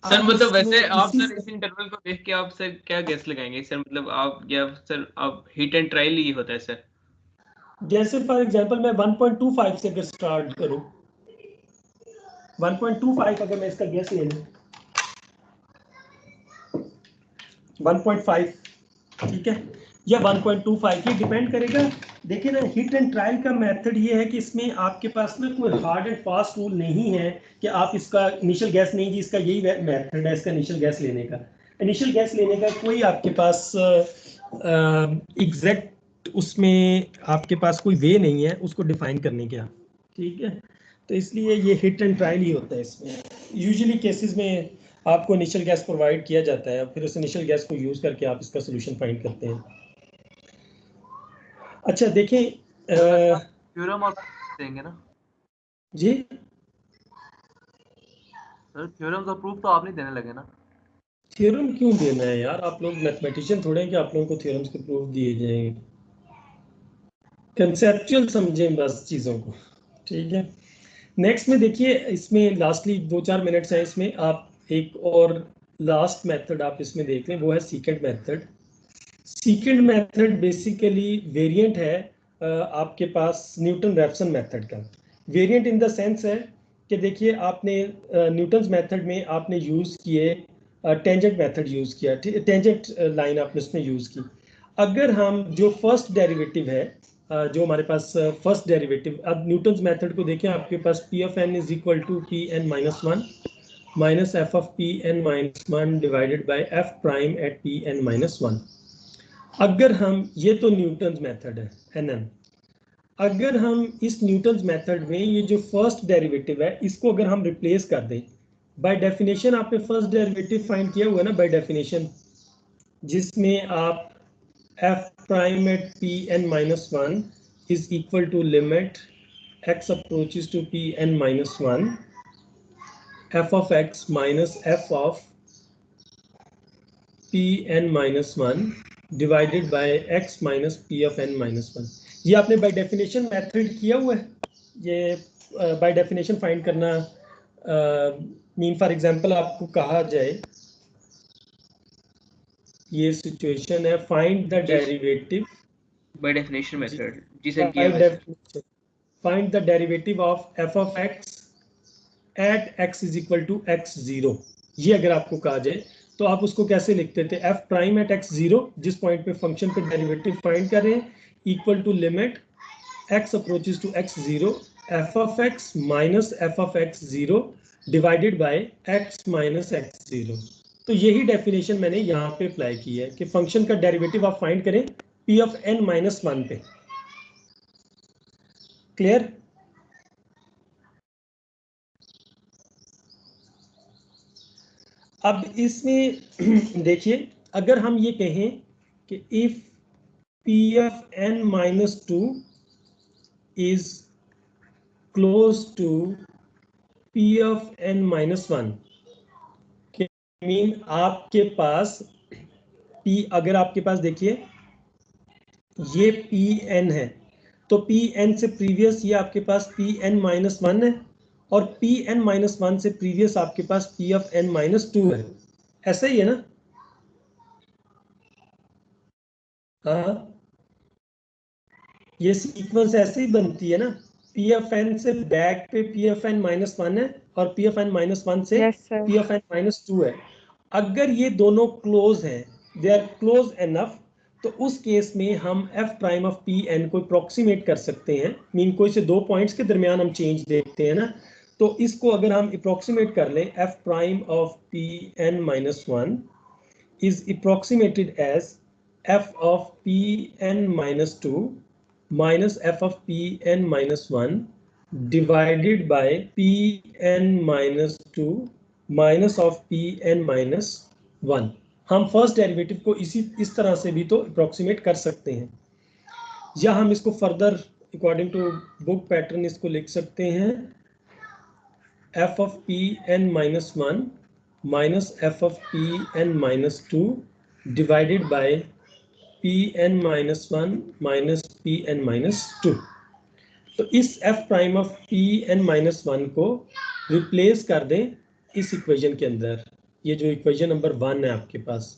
सर मतलब वैसे आप इसी सर इस इंटरवल को देख के आप सर क्या गेस लगाएंगे सर, मतलब आप या सर आप हिट एंड ट्रायल ही होता है सर? जैसे फॉर एग्जांपल मैं 1.25 से अगर स्टार्ट करूं, 1.25 अगर मैं इसका गेस ले लूं 1.5, ठीक है, या 1.25, ये डिपेंड करेगा। देखिए ना, हिट एंड ट्रायल का मेथड ये है कि इसमें आपके पास ना कोई हार्ड एंड फास्ट रूल नहीं है कि आप इसका इनिशियल गैस नहीं जी इसका यही मेथड है इसका इनिशियल गैस लेने का। इनिशियल गैस लेने का कोई आपके पास एग्जैक्ट उसमें आपके पास कोई वे नहीं है उसको डिफाइन करने का, ठीक है। तो इसलिए ये हिट एंड ट्रायल ही होता है इसमें। यूजुअली केसेस में आपको इनिशियल गैस प्रोवाइड किया जाता है, फिर उस इनिशियल गैस को यूज करके आप इसका सोल्यूशन फाइंड करते हैं। अच्छा देखें थ्योरम आप देंगे ना जी सर, थ्योरम का प्रूफ तो आप नहीं देने लगे ना? थ्योरम क्यों देना है यार, आप लोग मैथमेटिशियन थोड़े हैं कि आप लोगों को थ्योरम्स के प्रूफ दिए जाएंगे। कंसेप्चुअल समझें बस चीज़ों को, ठीक है। नेक्स्ट में देखिए, इसमें लास्टली 2-4 मिनट्स हैं, इसमें आप एक और लास्ट मेथड आप इसमें देख लें, वो है secant method. Secant method basically variant है आपके पास न्यूटन रैप्सन मेथड का। वेरिएंट इन द सेंस है कि देखिए आपने न्यूटन्स मेथड में आपने यूज़ किए टेंजेंट मेथड यूज़ किया, टेंजेंट लाइन आपने उसमें यूज़ की। अगर हम जो फर्स्ट डेरिवेटिव है जो हमारे पास फर्स्ट डेरिवेटिव, अब न्यूटन्स मेथड को देखें, आपके पास P of N is equal to P N minus one minus F of P N minus one divided by F prime at P N minus one. अगर हम, ये तो न्यूटन्स मेथड है एन, अगर हम इस न्यूटन्स मेथड में ये जो फर्स्ट डेरिवेटिव है इसको अगर हम रिप्लेस कर दें, बाय डेफिनेशन आपने फर्स्ट डेरिवेटिव फाइंड किया हुआ है ना बाय डेफिनेशन, जिसमें आप f prime at pn minus 1 is equal to limit x approaches to pn minus 1 f of x minus f of pn minus 1 divided by x minus p of n minus 1। ये आपने bye definition method किया हुआ है। ये by definition find करना mean for example आपको कहा जाए, ये सिचुएशन है, find the derivative by definition method जी सर किया हुआ है। Find the derivative of f of x at x is equal to x0। ये अगर आपको कहा जाए तो आप उसको कैसे लिखते थे, f प्राइम एट x0, जिस पॉइंट पे फंक्शन पे डेरिवेटिव फाइंड कर रहे हैं, equal to limit x approaches to x0 f of x minus f of x0 divided by x minus x0। तो यही डेफिनेशन मैंने यहाँ पे अप्लाई की है कि फंक्शन का डेरिवेटिव आप फाइंड करें p ऑफ n माइनस 1 पे। क्लियर? अब इसमें देखिए, अगर हम ये कहें कि if p of n minus 2 is close to p of n minus 1, mean आपके पास p, अगर आपके पास देखिए ये pn है तो pn से प्रीवियस ये आपके पास pn माइनस 1 है, और pn माइनस 1 से प्रीवियस आपके पास p of n माइनस 2 है। ऐसा ही है ना? हाँ, ये सीक्वेंस ऐसे ही बनती है ना, p of n से बैक पे p of n माइनस 1 है और p of n माइनस 1 से p of n माइनस 2 है। अगर ये दोनों क्लोज हैं, दे आर क्लोज एनफ, तो उस केस में हम f prime of P N को अप्रोक्सीमेट कर सकते हैं, मीन कोई से दो पॉइंट्स के दरमियान हम चेंज देखते हैं ना, तो इसको अगर हम अप्रोक्सीमेट कर लें, f prime of P N minus 1 is approximated as f of P N minus 2 minus f of P N minus 1 divided by P N minus 2 minus of P N minus 1। हम first derivative को इस तरह से भी तो approximate कर सकते हैं, या हम इसको further according to book pattern इसको लिख सकते हैं f of P N minus 1 minus f of Pn minus 2 divided by Pn minus 1 minus Pn minus 2। तो इस f prime of Pn minus 1 को रिप्लेस कर दें इस इक्वेशन के अंदर, ये जो इक्वेशन नंबर 1 है आपके पास।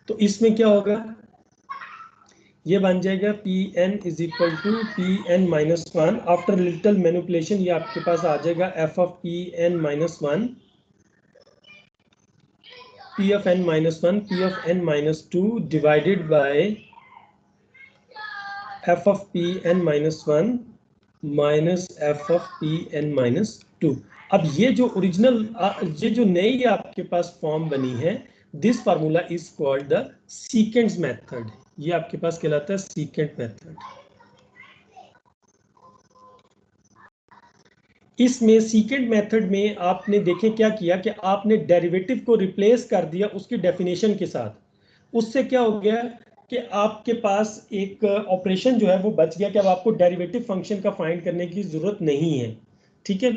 तो इसमें क्या होगा, ये बन जाएगा Pn is equal to Pn minus 1। After little manipulation ये आपके पास आ जाएगा f of Pn minus 1 P of n minus 1 P of n minus 2 divided by f of Pn minus 1 minus f of Pn minus 2। अब ये जो original ये जो नई आपके पास फॉर्म बनी है, this formula is called the secant method. ये आपके पास कहलाता है सीकेंट मेथड। इसमें सीकेंट मेथड में आपने देखें क्या किया कि आपने डेरिवेटिव को रिप्लेस कर दिया उसकी डेफिनेशन के साथ। उससे क्या हो गया कि आपके पास एक ऑपरेशन जो है वो बच गया कि अब आपको डेरिवेटिव फंक्शन का फाइंड करने की जरूरत नहीं है, ठीक है।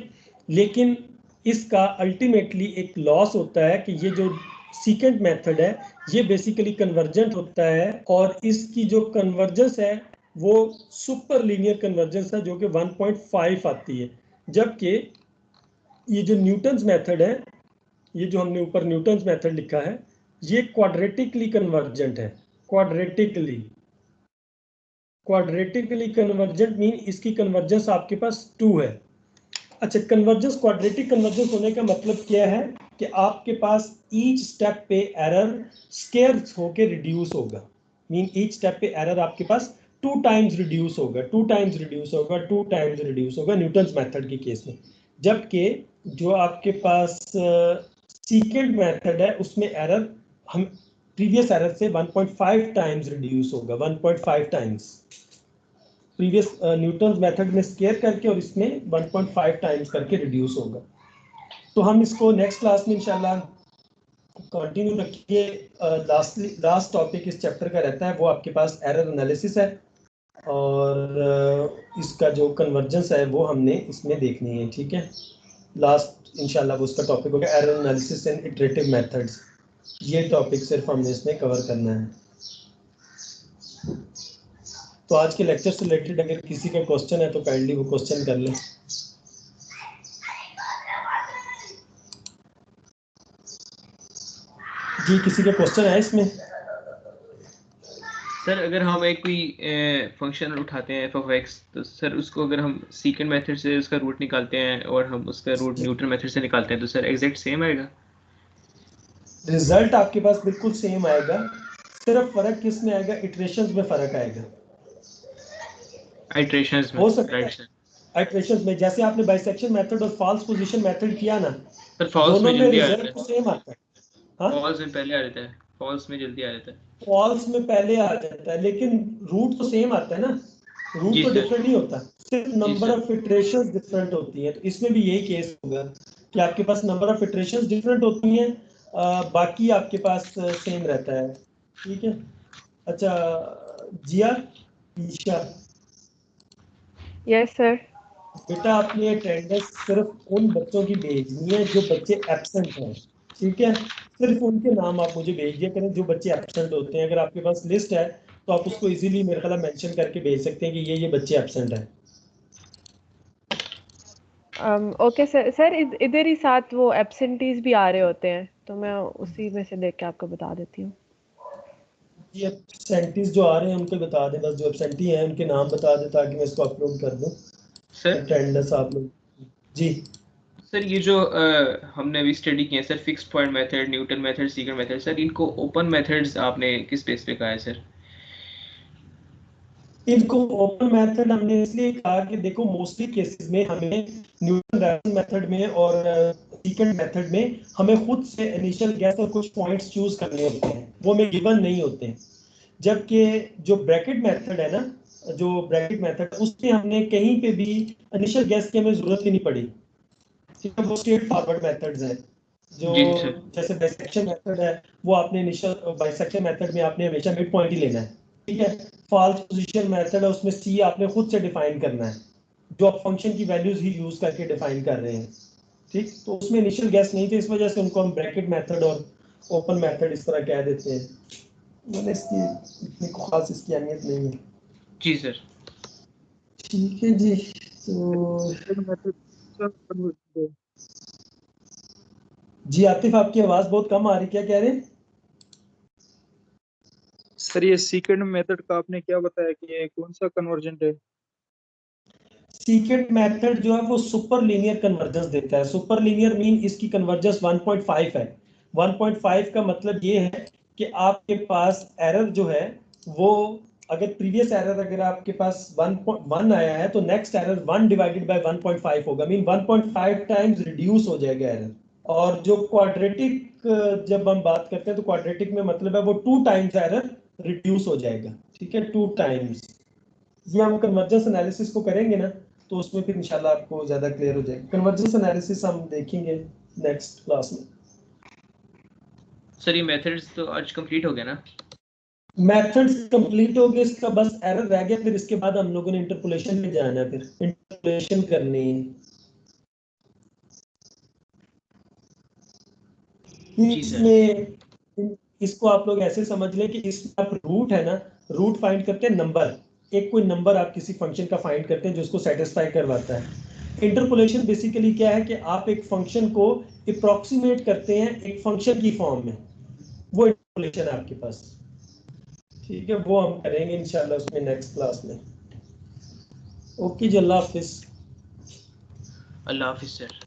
लेकिन इसका अल्टीमेटली एक लॉस होता है कि ये जो सीकेंट मेथड है ये बेसिकली कन्वर्जेंट होता है, और इसकी जो कन्वर्जेंस है वो सुपर लीनियर कन्वर्जेंस है जो कि 1.5 आती है। जबकि ये जो न्यूटन्स मेथड है, ये जो हमने ऊपर न्यूटन्स मेथड लिखा है, ये क्वाड्रेटिकली कन्वर्जेंट है। क्वाड्रेटिकली कन्वर्जेंट मीन इसकी कन्वर्जेंस आपके पास 2 है। अच्छा, कन्वर्जेंस क्वाड्रेटिक कन्वर्जेंस होने का मतलब क्या है कि आपके पास ईच स्टेप पे एरर स्केयर होके रिड्यूस होगा। मीन ईच स्टेप पे एरर आपके पास 2 टाइम्स रिड्यूस होगा, 2 टाइम्स रिड्यूस होगा, 2 टाइम्स रिड्यूस होगा न्यूटन्स मेथड के केस में। जबकि जो आपके पास सीकेंट मेथड है उसमें एरर हम प्रीवियस एरर से 1.5 टाइम्स रिड्यूस होगा, 1.5 टाइम्स प्रीवियस न्यूटन्स मेथड में स्केयर करके, और इसमें 1.5 टाइम्स करके रिड्यूस होगा। तो हम इसको नेक्स्ट क्लास में इंशाल्लाह कंटिन्यू रखिए। लास्ट टॉपिक इस चैप्टर का रहता है वो आपके पास एरर एनालिसिस है, और इसका जो कन्वर्जेंस है वो हमने इसमें देखनी है, ठीक है। लास्ट इंशाल्लाह वो उसका टॉपिक होगा error analysis and iterative methods. ये टॉपिक सिर्फ हमने इसमें कवर करना है। तो आज के लेक्चर से रिलेटेड अगर किसी का क्वेश्चन है तो काइंडली वो क्वेश्चन कर लें। जी, किसी का क्वेश्चन है इसमें? सर अगर हम एक कोई फंक्शन उठाते हैं f of x, तो सर उसको अगर हम सीकेंट मेथड से उसका रूट निकालते हैं और हम उसका रूट न्यूटन मेथड से निकालते हैं तो सर एग्जैक्ट सेम आएगा? रिजल्ट आपके पास बिल्कुल सेम आएगा, सिर्फ फर्क किस में आएगा, इटरेशंस में फर्क आएगा। इटरेशंस में हो सकता है राइट सर। इटरेशंस में जैसे आपने बाइसेक्शन मेथड और फॉल्स पोजीशन मेथड किया ना, सर फॉल्स दोनों में में जल्दी आ रिजल्ट जाता तो सेम आता है। हाँ, फॉल्स में पहले आ जाता है, फॉल्स में जल्दी आ जाता है। फॉल्स में पहले आ जाता है, लेकिन रूट तो सेम आता है ना, रूट जी तो सर। डिफरेंट नहीं होता, सिर्फ number sir. Of iterations different होती हैं। तो इसमें भी यही केस होगा कि आपके पास नंबर ऑफ इटरेशंस डिफरेंट होती हैं, बाकी आपके पास सेम रहता है, ठीक है। अच्छा जिया, ईशा, यस सर। बेटा आपने अटेंडेंस सिर्फ उन बच्चों की भेजनी है जो बच्चे एब्सेंट हैं, ठीक है। सिर्फ उनके नाम आप मुझे भेज दिया करें जो बच्चे एब्सेंट होते हैं। अगर आपके पास लिस्ट है तो आप उसको इजीली मेरे ख्याल मेंशन करके भेज सकते हैं कि ये बच्चे एब्सेंट हैं। Okay sir. सर इधर ही साथ वो एब्सेंटीज भी आ रहे होते हैं, तो मैं उसी में से देख के आपको बता देती हूँ। ये एब्सेंटीज जो आ रहे हैं उनके बता दें, बस जो एब्सेंटी हैं उनके नाम बता दें ताकि मैं इसको अपलोड कर दूं। सर अटेंडेंस आप लोग जी। सर ये जो हमने अभी स्टडी किए हैं sir, fixed point method, Newton method, secant method, sir इनको ओपन मेथड्स आपने किस बेस पे कहा है सर? इनको ओपन मेथड हमने इसलिए कहा कि देखो मोस्टली केसेस में हमें न्यूटन रैप्सन मेथड में और सीकेंट मेथड में हमें खुद से इनिशियल गैस और कुछ पॉइंट्स चूज करने होते हैं, वो हमें गिवन नहीं होते हैं। जबकि जो ब्रैकेट मेथड है ना, जो ब्रैकेट मेथड उसमें हमने कहीं पे भी इनिशियल गैस की हमें जरूरत ही नहीं पड़ी, ठीक है। वो स्ट्रेट फॉरवर्ड मेथड्स है। जो जी सर। जैसे बाइसेक्शन मेथड है वो आपने इनिशियल बाइसेक्शन मेथड में आपने हमेशा मिड पॉइंट ही लेना है, ठीक है। फॉल्स पोजीशन मेथड है उसमें सी आपने खुद से डिफाइन करना है, जो आप फंक्शन की वैल्यूज ही यूज करके डिफाइन कर रहे हैं, ठीक, तो उसमें इनिशियल गैस नहीं थे, इस वजह से उनको हम ब्रैकेट मेथड और ओपन मेथड इस तरह कह देते हैं। मैंने इसकी इतनी खास इसकी अहमियत नहीं है। जी सर। ठीक है जी, तो जी आतिफ आपकी आवाज बहुत कम आ रही, क्या कह रहे हैं? सर ये सीकेंड मेथड का आपने क्या बताया कि ये कौन सा कन्वर्जेंट है? सीकेंट मेथड जो है वो सुपर लीनियर कन्वर्जेंस देता है। सुपर लीनियर मीन इसकी कन्वर्जेंस 1.5 है। 1.5 का मतलब ये है कि आपके पास एरर जो है वो, अगर प्रीवियस एरर अगर आपके पास 1.1 आया है तो नेक्स्ट एरर 1 डिवाइडेड बाय 1.5 होगा, मीन 1.5 टाइम्स रिड्यूस हो जाएगा एरर। और जो क्वाड्रेटिक जब हम बात करते हैं तो क्वाड्रेटिक में मतलब है वो 2 टाइम्स एरर रिड्यूस हो जाएगा। ठीक है, 2 टाइम्स। ये हम कन्वर्जेंस एनालिसिस को करेंगे ना तो उसमें फिर इंशाल्लाह आपको ज्यादा क्लियर हो जाएगा। कन्वर्जेंस एनालिसिस हम देखेंगे नेक्स्ट क्लास में। सर ये मेथड्स तो आज कंप्लीट हो गया ना? मेथड्स कंप्लीट हो गए, इसका बस एरर रह गया, फिर इसके बाद हम लोगों ने इंटरपोलेशन में जाना है, फिर इंटरपोलेशन करनी है। जी सर। इसमें इसको आप लोग ऐसे समझ लें कि इसमें आप रूट है ना, रूट फाइंड करते हैं नंबर, एक कोई नंबर आप किसी फंक्शन का फाइंड करते हैं जो उसको सेटिस्फाई करवाता है। इंटरपोलेशन बेसिकली क्या है कि आप एक फंक्शन को अप्रॉक्सीमेट करते हैं एक फंक्शन की फॉर्म में, वो इंटरपोलेशन है आपके पास। ठीक है, वो हम करेंगे इंशाल्लाह उसमें नेक्स्ट क्लास में। ओके जी, अल्लाह हाफिज। अल्लाह हाफिज सर।